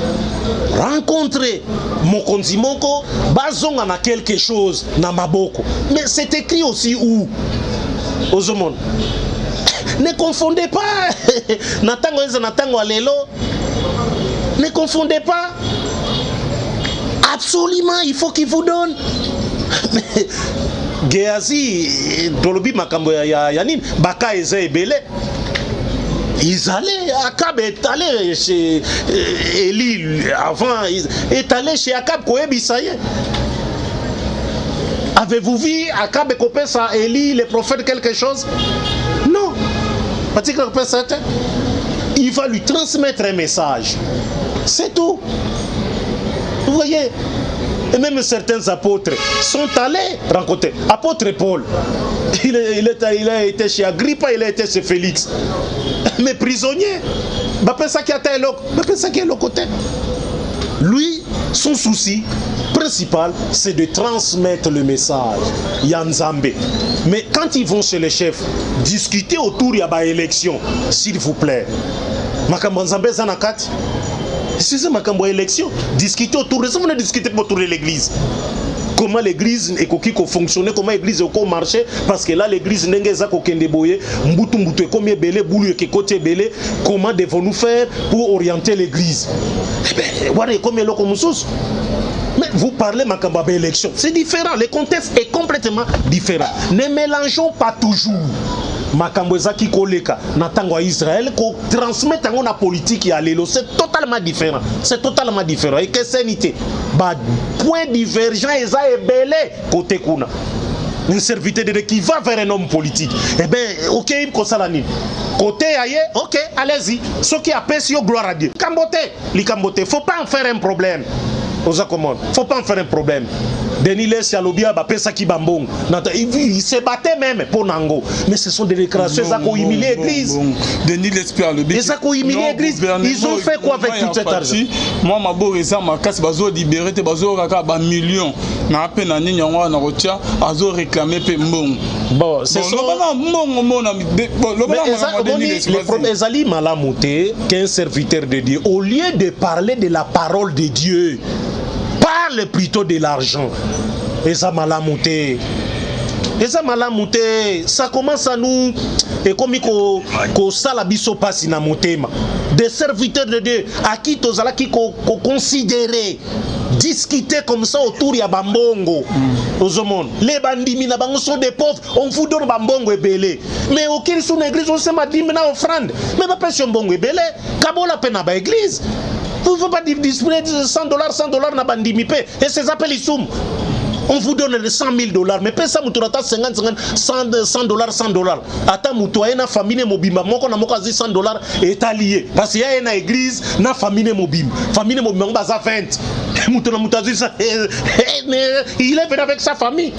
rencontrer Mokonzi Moko, bazonga na quelque chose na maboko. Mais c'est écrit aussi où? Aux hommes. Ne confondez pas. Natango eza natango alelo. Ne confondez pas. Absolument, il faut qu'il vous donne. Géazi, Dolobi Makambo Yanin, Baka Eze Ebele. Ils allaient, Akab est allé chez Élie avant, est allé chez Akab Koebi, ça y est. Avez-vous vu Akab coupé ça, Élie, le prophète, quelque chose? Non. Il va lui transmettre un message. C'est tout. Vous voyez? Et même certains apôtres sont allés rencontrer. Apôtre Paul, il a été chez Agrippa, il a été chez Félix. Mais prisonnier, lui, son souci principal, c'est de transmettre le message. Yanzambe. Mais quand ils vont chez les chefs, discuter autour de l'élection, s'il vous plaît. Makambo Nzambe Zanakati. C'est ça Makambo élection. Discuter autour de ça, on a discuté autour de l'église. Comment l'église est qui fonctionner, comment l'église est marcher, parce que là l'église n'est pas boye, mbutu combien belé boulou qui côté belé, comment devons-nous faire pour orienter l'église? Eh ben, voilà combien l'eau comme sous. Mais vous parlez Makamba élection, c'est différent, le contexte est complètement différent. Ne mélangeons pas toujours. Makambo ezaki koleka na tango Israël ko transmettre tango na politique ya lelo, c'est totalement différent. C'est totalement différent. Et que sanité ba point divergent eza ebele côté kuna. Un serviteur de qui va vers un homme politique. Eh bien, ok, il ça la nini. Côté ailleurs, ok, allez-y. Ce qui appelle gloire à Dieu. Camboté, faut pas en faire un problème. Faut pas en faire un problème. Denis Les Yalobia pesa ki bambong. Il se battait même pour Nango. Mais ce sont des déclarations qui ont humilié l'église. Denis Les Yalobia. Ils ont humilié l'église. Ils ont fait quoi avec tout cet argent? Moi, ma beau récent, ma casse, bazo libéré, bazo raka ba millions. Na peine ani nyangwa na rotia, bazo réclamer pe mbong. Bon, c'est ça. Le problème est Malamouté, qu'un serviteur de Dieu, au lieu de parler de la parole de Dieu, parle plutôt de l'argent. Et ça Malamouté. Et ça Malamouté, ça commence à nous et comme ko sala biso pasi na motema. Des serviteurs de Dieu à qui tozala qui considérer discuter comme ça autour ya bambongo aux monde. Les bandimi na bango sont des pauvres, on vous donne bambongo ebele. Mais auquel son église on se m'a dit maintenant offrande. Mais pas pension bongo ebele, kabola pena ba église. Vous ne pouvez pas disposer de $100 na bandimi pe et ces appels isum. On vous donne les $100,000, mais pesa muturata 50, $100. Ata mutua na famille mobimba, moko na moko azi $100 est allié. Parce qu'il y a une église na famille mobimba. Famille mobimba on basa 20. Mutura mutazi ça, mais il est venu avec sa famille.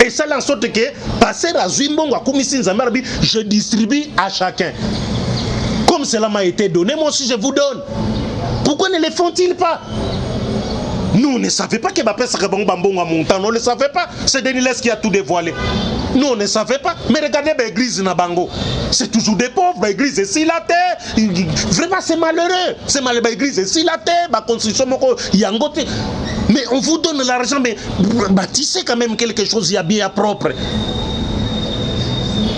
Et ça en sorte que passer à Zuimbongo à Komissin Zamarbi, je distribue à chacun. Comme cela m'a été donné, moi aussi je vous donne. Pourquoi ne le font-ils pas? Nous, on ne savait pas que Bapé Sakabon Bambon à montant, on ne le savait pas. C'est Denis Les qui a tout dévoilé. Nous, on ne savait pas. Mais regardez l'église Nabango. C'est toujours des pauvres, l'église est si la terre. Vraiment, c'est malheureux. C'est malheureux, l'église est si la terre, la construction, yangote. Mais on vous donne l'argent, mais bâtissez quand même quelque chose, il y a bien propre.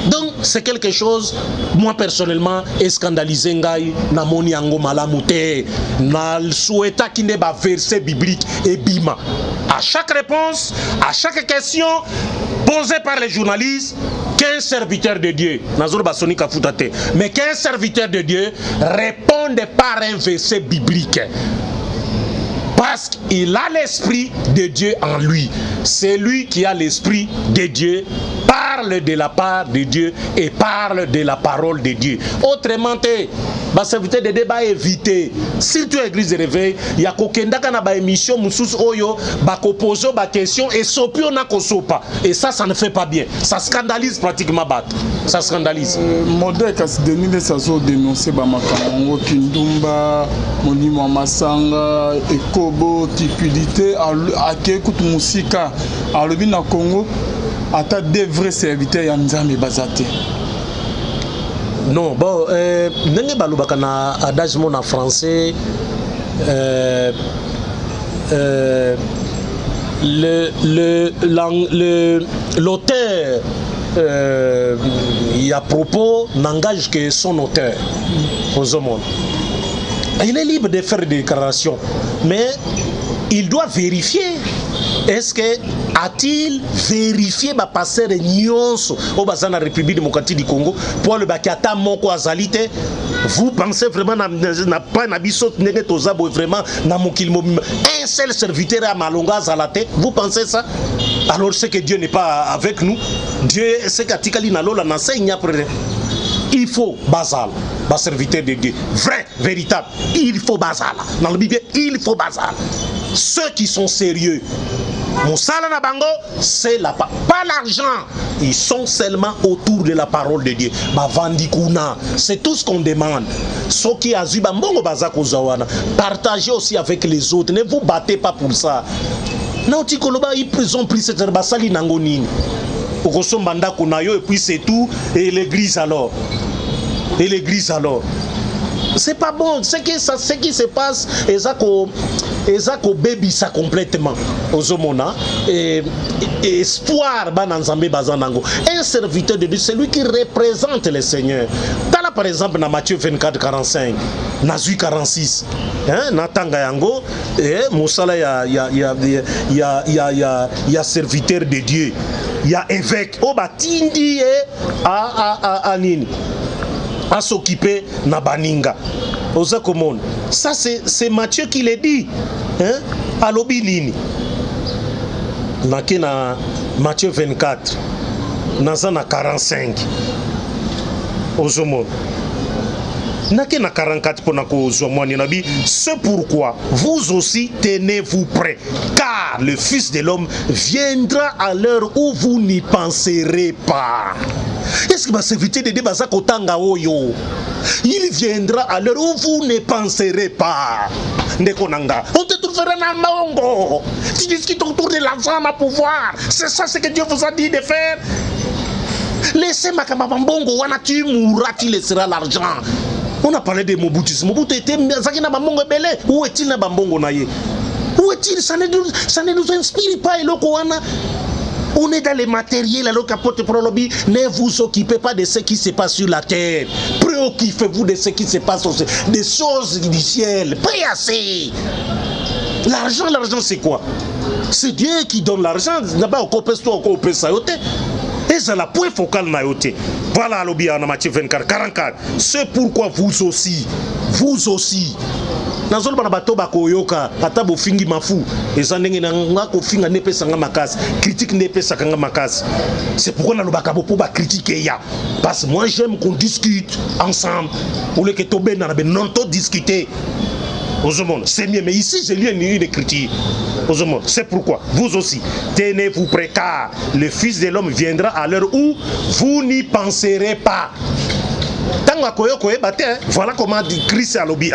Donc, c'est quelque chose, moi personnellement, est scandalisé ngai na moni yango malamute na souhaita qui n'est pas verset biblique et bima. À chaque réponse, à chaque question posée par les journalistes, qu'un serviteur de Dieu, mais qu'un serviteur de Dieu réponde par un verset biblique. Parce qu'il a l'esprit de Dieu en lui. C'est lui qui a l'esprit de Dieu, parle de la part de Dieu et parle de la parole de Dieu. Autrement, le serviteur de Dieu va éviter, surtout l'église de réveil, il y a une émission, oyo, pose des questions et sopio na kosopa. Et ça ne fait pas bien. Ça scandalise pratiquement. Ça scandalise. Modèle Denis Les a dénoncé Bamakango, Kindumba, Monimo Masanga, Ekobo, Tipidité, Akekutu Musika, à l'Obina Congo, à ta des vrais serviteurs Yanzame Bazate. Non, bon, n'engé balubaka na adage mon en français, l'auteur il a propos n'engage que son auteur aux hommes. Il est libre de faire des déclarations, mais il doit vérifier. Est-ce que a-t-il vérifié ma passer de nyonso au bazar de la République démocratique du Congo pour le bakata moko azalite? Vous pensez vraiment n'a pas n'abissot negetoza vraiment na mokil un seul serviteur à Malonga Zalate? Vous pensez ça? Alors c'est que Dieu n'est pas avec nous. Dieu c'est qu'atikali na lola na seigne après. Il faut basal, serviteur de Dieu, vrai, véritable. Il faut basal. Dans la Bible, il faut basal. ceux qui sont sérieux, Moussala Nabango, c'est pas l'argent. Ils sont seulement autour de la parole de Dieu. C'est tout ce qu'on demande. Ceux qui azuba mbongo bazako zawana, partagez aussi avec les autres. Ne vous battez pas pour ça. Nauti Koloba, ils ont pris cette basali nangonini. Okosombanda kunayo et puis c'est tout. Et l'église alors. Et l'église alors. C'est pas bon. Ce qui se passe, Ezako baby ça complètement. Ozomona. Et espoir bananzambe bazanango. Un serviteur de Dieu, c'est lui qui représente le Seigneur. Tala par exemple dans Matthieu 24, 45, Nazui 46. Natanga yango. Moussala ya serviteur de Dieu. Il y a évêque. Obatindi a nini. À s'occuper na baninga. Oza komon. Ça c'est Matthieu qui le dit. Alobi nini. Na Matthieu 24. Nazana 45. Ozomon. Nakena 44 pour nabi. C'est pourquoi vous aussi tenez-vous prêts, car le Fils de l'homme viendra à l'heure où vous n'y penserez pas. Est-ce que ma serviteur de Débasa Kotanga Oyo? Il viendra à l'heure où vous ne penserez pas. Ndekonanga. On te trouvera dans le Maongo. Tu discutes autour de l'argent à pouvoir. C'est ça ce que Dieu vous a dit de faire. Laissez ma kamabambongo. Wana tu mourras, tu laisseras l'argent. On a parlé de Mobutu. Mobutu était Zakina Bambongo Belé. Où est-il na Bambongo Naye? Où est-il? Ça ne nous inspire pas. Et on est dans les matériels. Alors capote pour lobby. Ne vous occupez pas de ce qui se passe sur la terre. Préoccupez-vous de ce qui se passe aussi. Des choses du ciel. Pas assez. L'argent c'est quoi? C'est Dieu qui donne l'argent. D'abord, on peut ça. Et c'est la point focal na yote. Voilà lobby en Matthieu 24, 44. C'est pourquoi vous aussi. Nazolo bana bato bakoyoka ata bofingi mafu ezandenge na ngako finga nepesa nga makasi critique nepesa nga makasi. C'est pourquoi na lobaka bo ba critiquer ya parce que moi j'aime qu'on discute ensemble pour le que tobe na be non to discuter. C'est mieux, mais ici j'ai lu un livre de critique. C'est pourquoi vous aussi tenez-vous prêts, car le Fils de l'homme viendra à l'heure où vous n'y penserez pas. Voilà comment dit Christ à l'obi.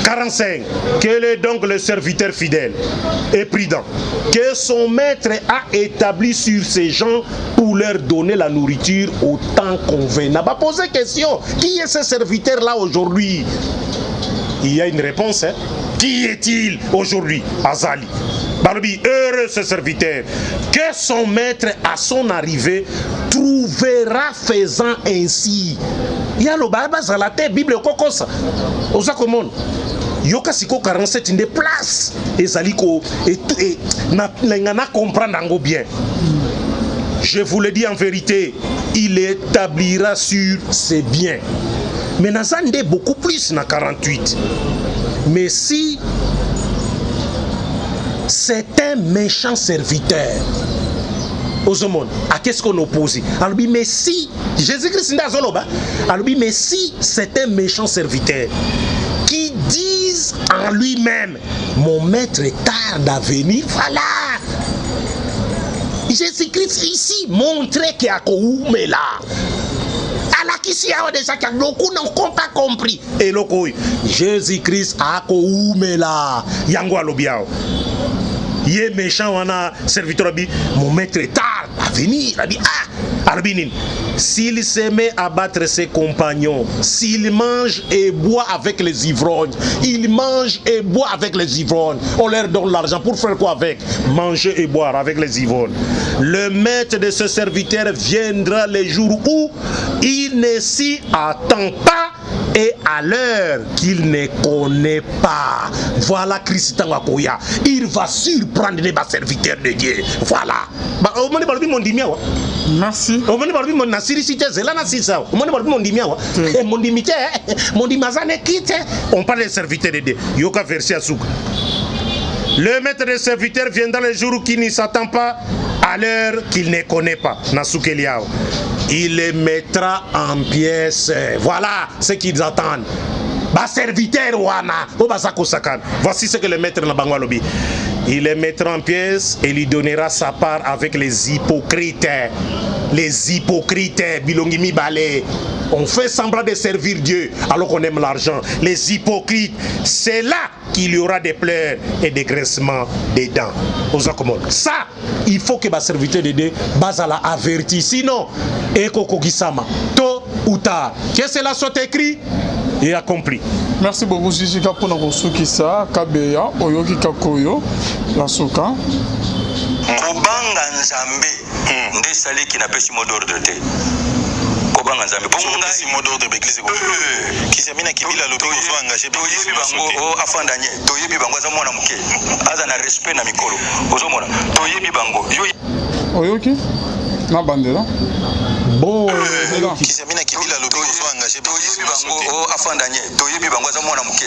45. Quel est donc le serviteur fidèle et prudent que son maître a établi sur ces gens pour leur donner la nourriture au temps convenable? Posez question. Qui est ce serviteur là aujourd'hui? Il y a une réponse. Qui est-il aujourd'hui? Azali. Balobi, heureux ce serviteur que son maître à son arrivée trouvera faisant ainsi. Il y a le Bible à la tête, Bible kokosa. Oza komon. Yoka siko 47 inde place. Ezaliko et na comprendre ngo bien. Je vous le dis en vérité, il établira sur ses biens. Mais Nazande beaucoup plus na 48. Mais si c'est un méchant serviteur, Ozomon, à qu'est-ce qu'on oppose? Alors, mais si Jésus-Christ n'a pas, alors, mais si c'est un méchant serviteur qui dise en lui-même, mon maître tarde à venir, voilà. Jésus-Christ ici montrait qu'il y a mais là. Alors qu'ici, il y a des gens qui n'ont pas compris. Et le Jésus-Christ a mais là. Yango alobiao. Il est méchant, on a serviteur, mon maître est tard à venir. S'il se met à battre ses compagnons, s'il mange et boit avec les ivrognes, il mange et boit avec les ivrognes, on leur donne l'argent pour faire quoi avec? Manger et boire avec les ivrognes. Le maître de ce serviteur viendra les jours où il ne s'y attend pas et à l'heure qu'il ne connaît pas. Voilà Christ Tangakoya. Il va surprendre les serviteurs de Dieu. Voilà. Merci. On parle des serviteurs de Dieu. Yoka verset Asouk. Le maître des serviteurs viendra le jour qui ne s'attend pas, à l'heure qu'il ne connaît pas. Il les mettra en pièces. Voilà ce qu'ils attendent. ba serviteur wana o bazako sakana. Voici ce que le maître na bango lobi. Il les mettra en pièces et lui donnera sa part avec les hypocrites. Les hypocrites, bilongimi balé. On fait semblant de servir Dieu alors qu'on aime l'argent. Les hypocrites, c'est là qu'il y aura des pleurs et des graissements des dents. Ça, il faut que ma serviteur de Dieu bazala averti. Sinon, eko kogisama, tôt ou tard, que cela soit écrit et accompli. Merci beaucoup, Jijika, pour nous soukisa, Kabeya, Oyoki Kakoyo, la Soka. Kobanga Nzambe, nde sali qui n'a pas si mot d'ordre de Kobanga Nzambe. Bonga si mot d'ordre de l'église. Qui s'est mis à Kibila l'autre soit engagé. Toyebi bango o afandanye. Toyebi bango za mwana muke. Aza na respect na mikolo. Ozomona. Toyebi bango. Oyoki na bandera. Bon, qui s'est mis à Kibila l'autre soit engagé. Toyebi bango o afandanye. Toyebi bango za mwana muke.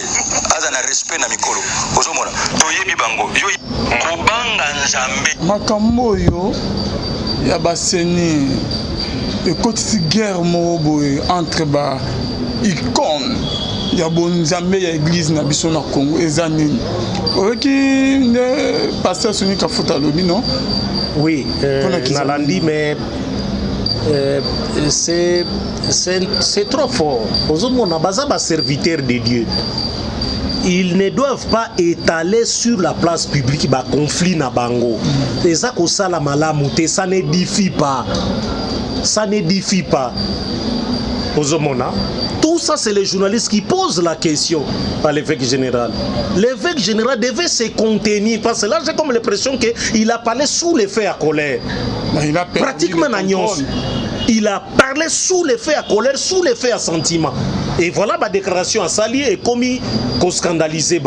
Aza na respect na mikolo. Ozomona. Toyebi bango. Kobanga Nzambe. Makambo yo ya baseni ekotisi guerre moko entre ba icône ya bonzambe ya église na biso na Congo eza nini oyoki nde pasteur Soni Kafuta lobi non? Oui, nalandi mais c'est trop fort. Ozomona baza ba serviteur de Dieu. Ils ne doivent pas étaler sur la place publique ba conflit na bango. Eza ko sala malamu te, ça n'édifie pas. Ça n'édifie pas. Ozomona. Tout ça, c'est les journalistes qui posent la question à l'évêque général. L'évêque général devait se contenir parce que là, j'ai comme l'impression qu'il a parlé sous l'effet à colère. Pratiquement n'agnos. Il a parlé sous l'effet à colère, sous l'effet à sentiment. Et voilà ma déclaration à Sali et commis qu'on scandalisé.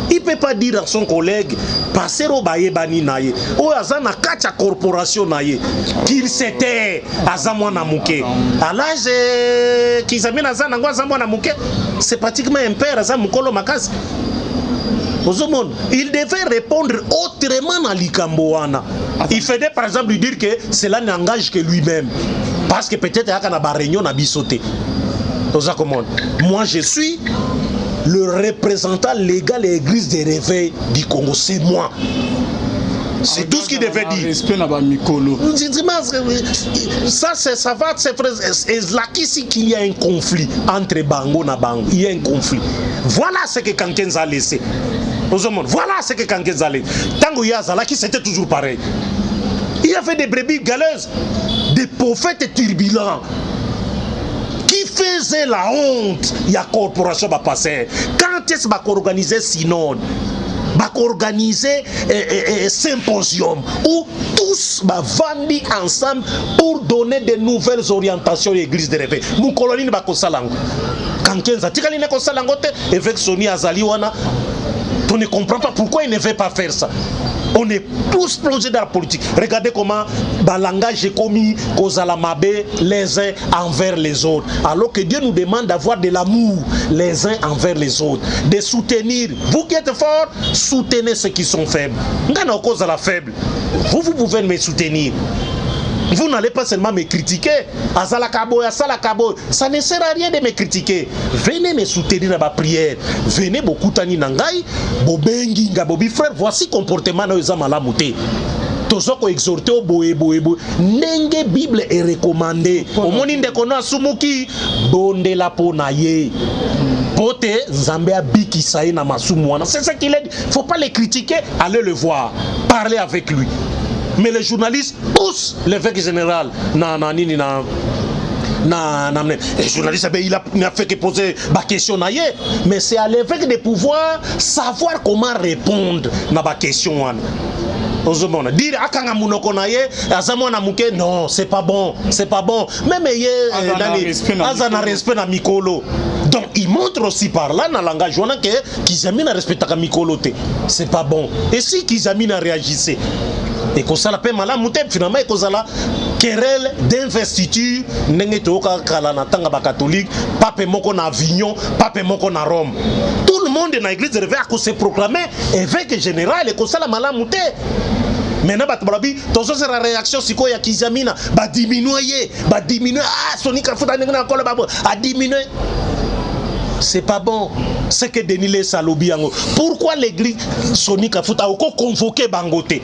Il ne peut pas dire à son collègue, passer au baye bani naye, ou à zana kacha corporation naye, qu'il s'était à zamwana mouke. À l'âge qu'ils amènent à zana zamwana mouke, c'est pratiquement un père à zamukolo makas. Il devait répondre autrement à Likamboana. Il faisait par exemple lui dire que cela n'engage que lui-même. Parce que peut-être qu'il y a une réunion à Bissoté. Moi je suis le représentant légal et église des réveils du Congo. C'est moi. C'est tout ce qu'il devait dire. Ça va, c'est là qu'il y a un conflit entre Bango et Bango. Il y a un conflit. Voilà ce que Kanken a laissé. Voilà ce que Kanken a laissé. Tango Yazalaki, c'était toujours pareil. Il y avait des brebis galeuses, des prophètes turbulents qui faisaient la honte. Il y a corporation qui passait. Quand est-ce qu'on organisait synode? Organiser un symposium où tous vendent ensemble pour donner de nouvelles orientations à l'église de réveil. Mon colonie ne va pas salango. Quand Kenza tikali ne ko salango te avec Soni Azali wana, on ne comprend pas pourquoi il ne veut pas faire ça. On est tous plongés dans la politique. Regardez comment le langage est commis les uns envers les autres. Alors que Dieu nous demande d'avoir de l'amour les uns envers les autres. De soutenir. Vous qui êtes forts, soutenez ceux qui sont faibles. Cause à la faible. Vous pouvez me soutenir. Vous n'allez pas seulement me critiquer. Ça ne sert à rien de me critiquer. Venez me soutenir dans ma prière. Venez beaucoup tani nangai. Bobengi ngabobi frère. Voici comportement na ezamala muté. Tozoko exhorter au boé. Nenge Bible est recommandé. Au moni ndekono asumuki bonde la ponaye. Pote Nzambe abiki saye na masumwana. C'est ça qu'il a dit. Faut pas les critiquer, allez le voir. Parlez avec lui. Mais les journalistes poussent l'évêque général. Les journalistes, il n'a fait que poser ma question. Mais c'est à l'évêque de pouvoir savoir comment répondre à ma question. Dire non, c'est pas bon, c'est pas bon. Même respect na mikolo. Donc il montre aussi par là dans le langage que Kizamina respecte mikolo. C'est pas bon. Et si Kizamina réagissait, et qu'on s'en appelle malade, finalement, et qu'on s'en querelle d'investiture, n'est pas catholique, pape moko na Avignon, pape moko na Rome. Tout le monde dans l'église de réveil a se proclamé évêque général et qu'on s'en malade. Maintenant, c'est la réaction si quoi ya Kizamina, diminuer, Soni Kafuta a diminué. c'est pas bon. C'est que Denis les salobi yango. Pourquoi l'église Sonic a foutu a convoqué Bangote?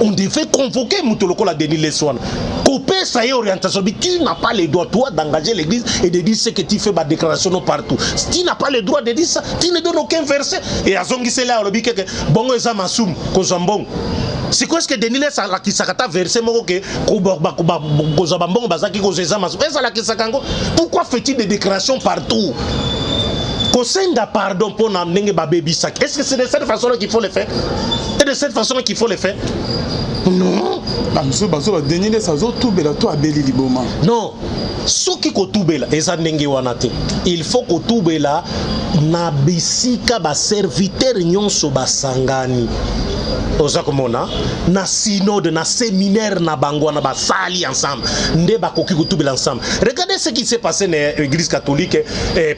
On devait convoquer Moutoloko la Denis Leswan. Couper ça y est orientation. Tu n'as pas le droit, toi, d'engager l'église et de dire ce que tu fais ma déclaration partout. Tu n'as pas le droit de dire ça. Tu ne donnes aucun verset. Et à Zongi c'est là, on dit que bon, ça m'a soum, qu'on s'en bon. C'est quoi ce que Denis Leswan la qui s'akata verset moko que Kozabambon bazaki kozeza masum. Et ça la qui s'akango. Pourquoi fait-il des déclarations partout? Kosenga pardon pour n'amener ba baby sac. Est-ce que c'est de cette façon-là qu'il faut le faire? Et de cette façon-là qu'il faut le faire? Non. Non. Ce qui kotubela eza ndenge wana te. Il faut kotubela na bisika ba serviteur nyonso basangani. Oza komona na synode na séminaire na bango na basali ensemble nde bakoki kotubela ensemble. Regardez ce qui s'est passé dans l'église catholique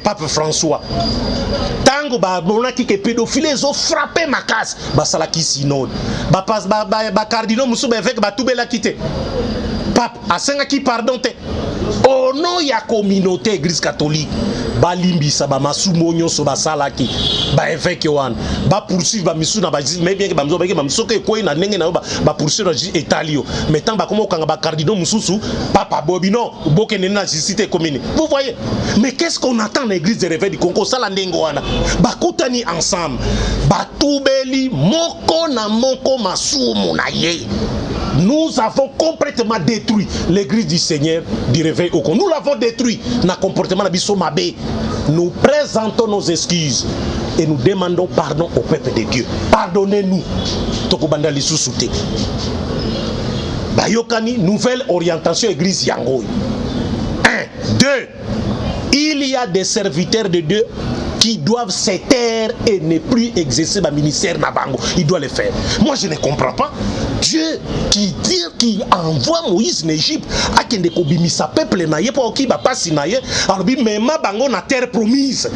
Pape François. Tango ba monaki ke pédophile ils ont frappé ma casse basalaki synode. Ba cardinal musu ba avec ba tubela kité. Pape asenga ki pardon te. Au nom ya communauté église catholique ba limbisa ba masumo nyonso basalaki ba évêque wan ba poursuivre ba misu na ba mais bien que ba mzo ba msoke ko na ndenge na ba poursuivre Italio mais tant ba komo kanga ba cardinal mususu papa bobino boke nena justice commune. Vous voyez, mais qu'est-ce qu'on attend dans l'église de réveil du Congo sala ndenge wana ba kutani ensemble ba tubeli moko na moko masumu na ye. Nous avons complètement détruit l'église du Seigneur du réveil au Congo. Nous l'avons détruit dans le comportement de Bisso Mabé. Nous présentons nos excuses et nous demandons pardon au peuple de Dieu. Pardonnez-nous. Tokobanda Lissousouté. Bayokani, nouvelle orientation église Yangoy. 1, 2. Il y a des serviteurs de Dieu qui doivent se taire et ne plus exercer le ministère Nabango. Il doit le faire. Moi, je ne comprends pas. Dieu qui dit qu'il envoie Moïse en Égypte, à qu'il ne kobimi sa peuple naye pour qu'il va pas sinaye, alors bi même bango na terre promise.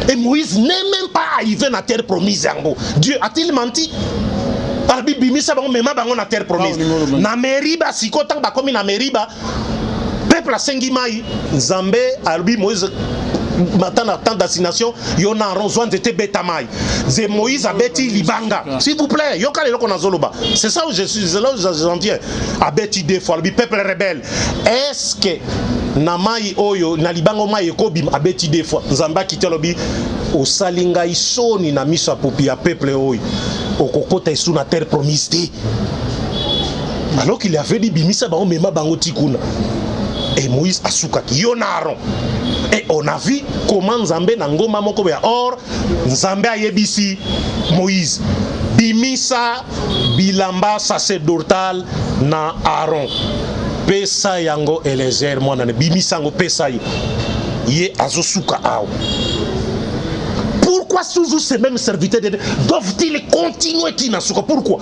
Et Moïse n'est même pas arrivé na terre promise yango. Dieu a-t-il menti? Alors bi bimi sa bango même bango na terre promise. Na Meriba siko tang ba komi na Meriba peuple a sengi mai Nzambe albi Moïse maintenant tant d'assignation yona ronzwan était betamai c'est Moïse abeti libanga s'il vous plaît yoka le qu'on a zoloba c'est ça où je suis là où j'en viens abeti deux fois le peuple rebelle est-ce que na mai oyo na libango mai ekobim abeti deux fois nzamba kitelobi o salinga isoni na miso popi ya peuple oyo okokota isu na terre promise alors qu'il avait dit bimisa bango mema bango tikuna. Et Moïse a soukaki yonaron. Et on a vu comment Nzambe nangoma moko ya or Nzambe a yebisi Moïse bimisa bilamba sacerdotal na Aaron pesa yango Eliezer mwana ne bimisa ngo pesa ye azosuka awo. Pourquoi toujours ces mêmes serviteurs doivent-ils continuer tinasuka? Pourquoi?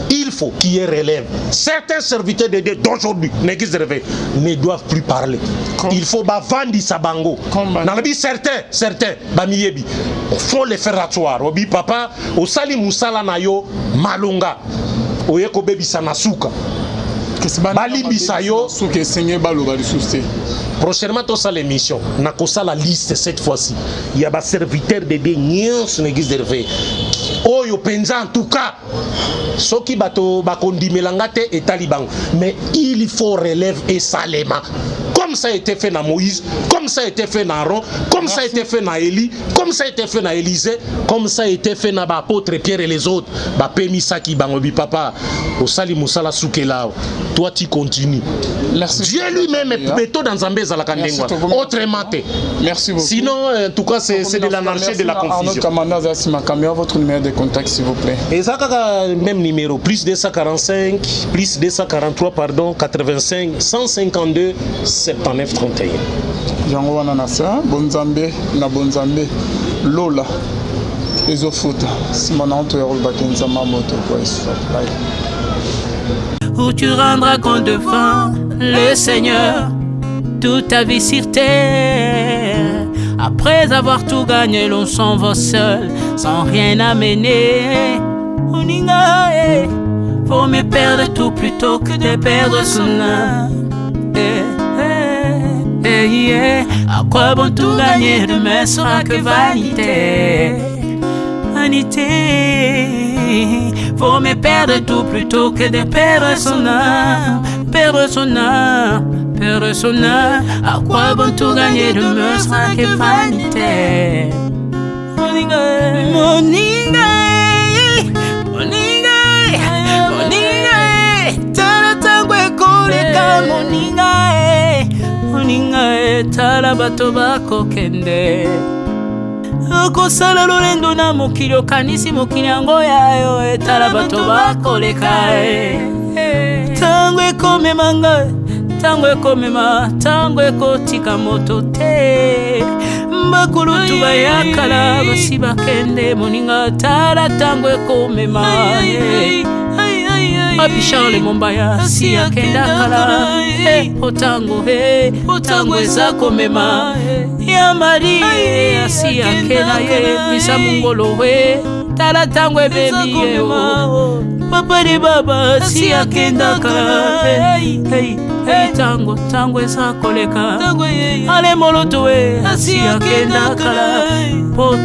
Il faut qu'il y ait relève. Certains serviteurs de Dieu d'aujourd'hui, l'église de réveil, ne doivent plus parler. Il faut bavandi sabango. Certains, bamiyebi, faut les faire ratoir. Obi papa, osali musala nayo malunga. Oyeko bebi sanasuka. Bali bisayo. Souke Seigneur baloba lisouste. Prochainement, tu as l'émission. On a la liste cette fois-ci. Il y a des serviteurs de Dieu sur l'église de réveil. Oh, yo penza en tout cas. Ce qui bato bakondi melangate et taliban. Mais il faut relève et salema. Comme ça a été fait dans Moïse, comme ça a été fait dans Aaron, comme ça a été fait dans Élie, comme ça a été fait dans Élisée, comme ça a été fait dans l'apôtre Pierre et les autres. Ba pemisa ki bangobi papa. Osali musala soukela. Toi tu continues. Merci. Dieu lui-même est plutôt dans un baiser à la Kandengwa. Autrement. Merci beaucoup. Sinon, en tout cas, c'est de l'anarchie et de la confusion. Votre numéro de contact, s'il vous plaît. Et ça, même numéro, plus 245, plus 243, pardon, 85, 152, 79, 31. Jango Wananasa, Bonzambe, na Bonzambe, Lola, Ezofuta, Simonanto Yorul Bakenzama Moto, où tu rendras compte devant le Seigneur toute ta vie sur terre. Après avoir tout gagné, l'on s'en va seul, sans rien amener. Faut me perdre tout plutôt que de perdre son âme. À quoi bon tout gagner, demain sera que vanité. Vanité, vaut mieux perdre tout plutôt que de perdre son âme. Perdre son âme, perdre son âme. À quoi bon tout gagner, demain sera que vanité. Moninga, Moninga, Moninga, Moninga, tala tangwe koleka Moninga, Moninga, tala bato bako kende. Okosala lolendo na mokili okanisi mokili yango yayo etala bato bakoleka. Tango ekomema ngai, tango ekomema, tango ekotika moto te. Bakulutu bayakala basi bakende Moninga tala tango ekomema. Papi Charles Mombaya si akenda kala. Otango otango eza komema. Ya Marie si akena ye misa mungolo tala tango ebebi ye. Papa de baba si akenda kala. Tango tango eza koleka. Ale moloto si akenda kala. Po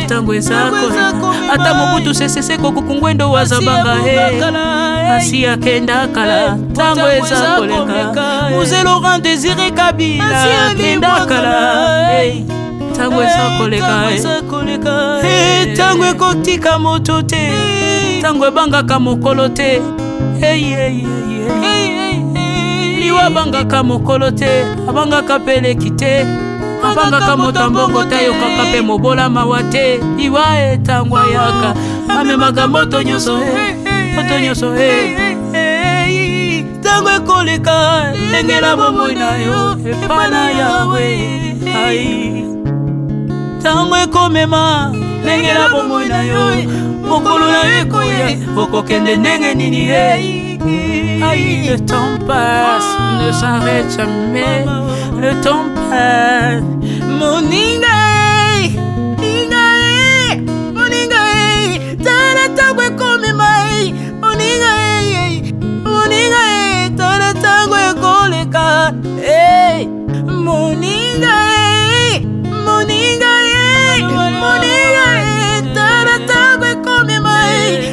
tango eza koleka. Ata mobutu sesese kokukungwendo wazabanga asi akenda kala. Tango eza koleka. Muse Laurent Désiré Kabila akenda kala. Tango eza koleka. Tango ekotika moto te. Tango ebangaka mokolo te. Liwa bangaka mokolo te. Abangaka peleki te. Abangaka motambongo tayo kakape mobola mawate. Liwa tango yaka amemaka moto nyoso moto nyoso tango ekoleka engela bomoi na yo epana yawe. Tango ekomema engela bomoi na yo mokolo na yo ekoya okokende ndenge nini. Le temps passe, ne s'arrête jamais. Le temps passe. Moninga, Moninga, tala tango ekomema. Moninga, Moninga, tala tango ekoleka. Moninga, Moninga, Moninga, tala tango ekomema.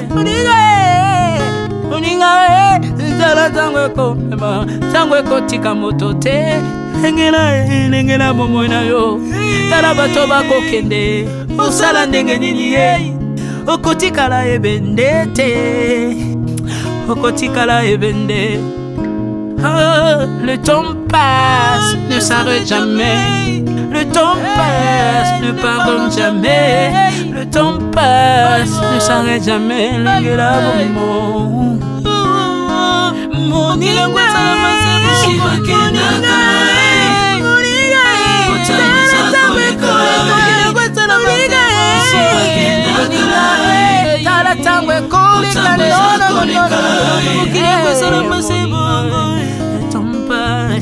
Moninga, Moninga, tala tango ekomema. Tango ekotika moto te. Engela bomoi na yo. Tala bato bakokende osala ndenge nini okotikala ebende te. Okotikala ebende. Le temps passe, ne s'arrête jamais. Le temps passe, ne pardonne jamais. Le temps passe, ne s'arrête jamais. Engela bomoi Moninga, tala tango ekoleka.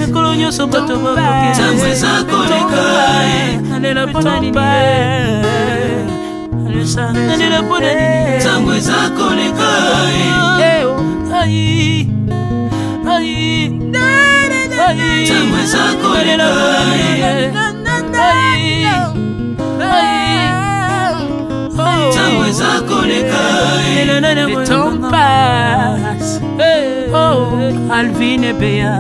Ekolo nyonso bato bakoki tango eza koleka. Nalela mpona nini nalela mpona nini tango eza koleka. Tango eza koleka. Tango eza koleka. Le temps passe. Alvin et Béa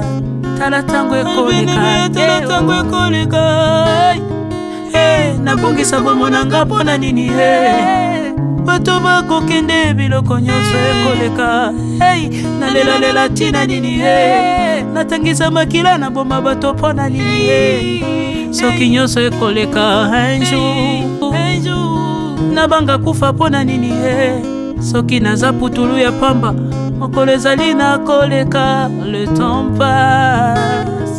tala tango ekoleka. Tala tango ekoleka. Nabongisa bomonanga mpona nini bato bakokende biloko nyonso ekoleka. Nalela tina nini natangisa makila na boma bato mpona nini soki nyonso ekoleka. Un jour nabanga kufa mpona nini soki naza putulu ya pamba mokolo ezali na koleka. Le temps passe.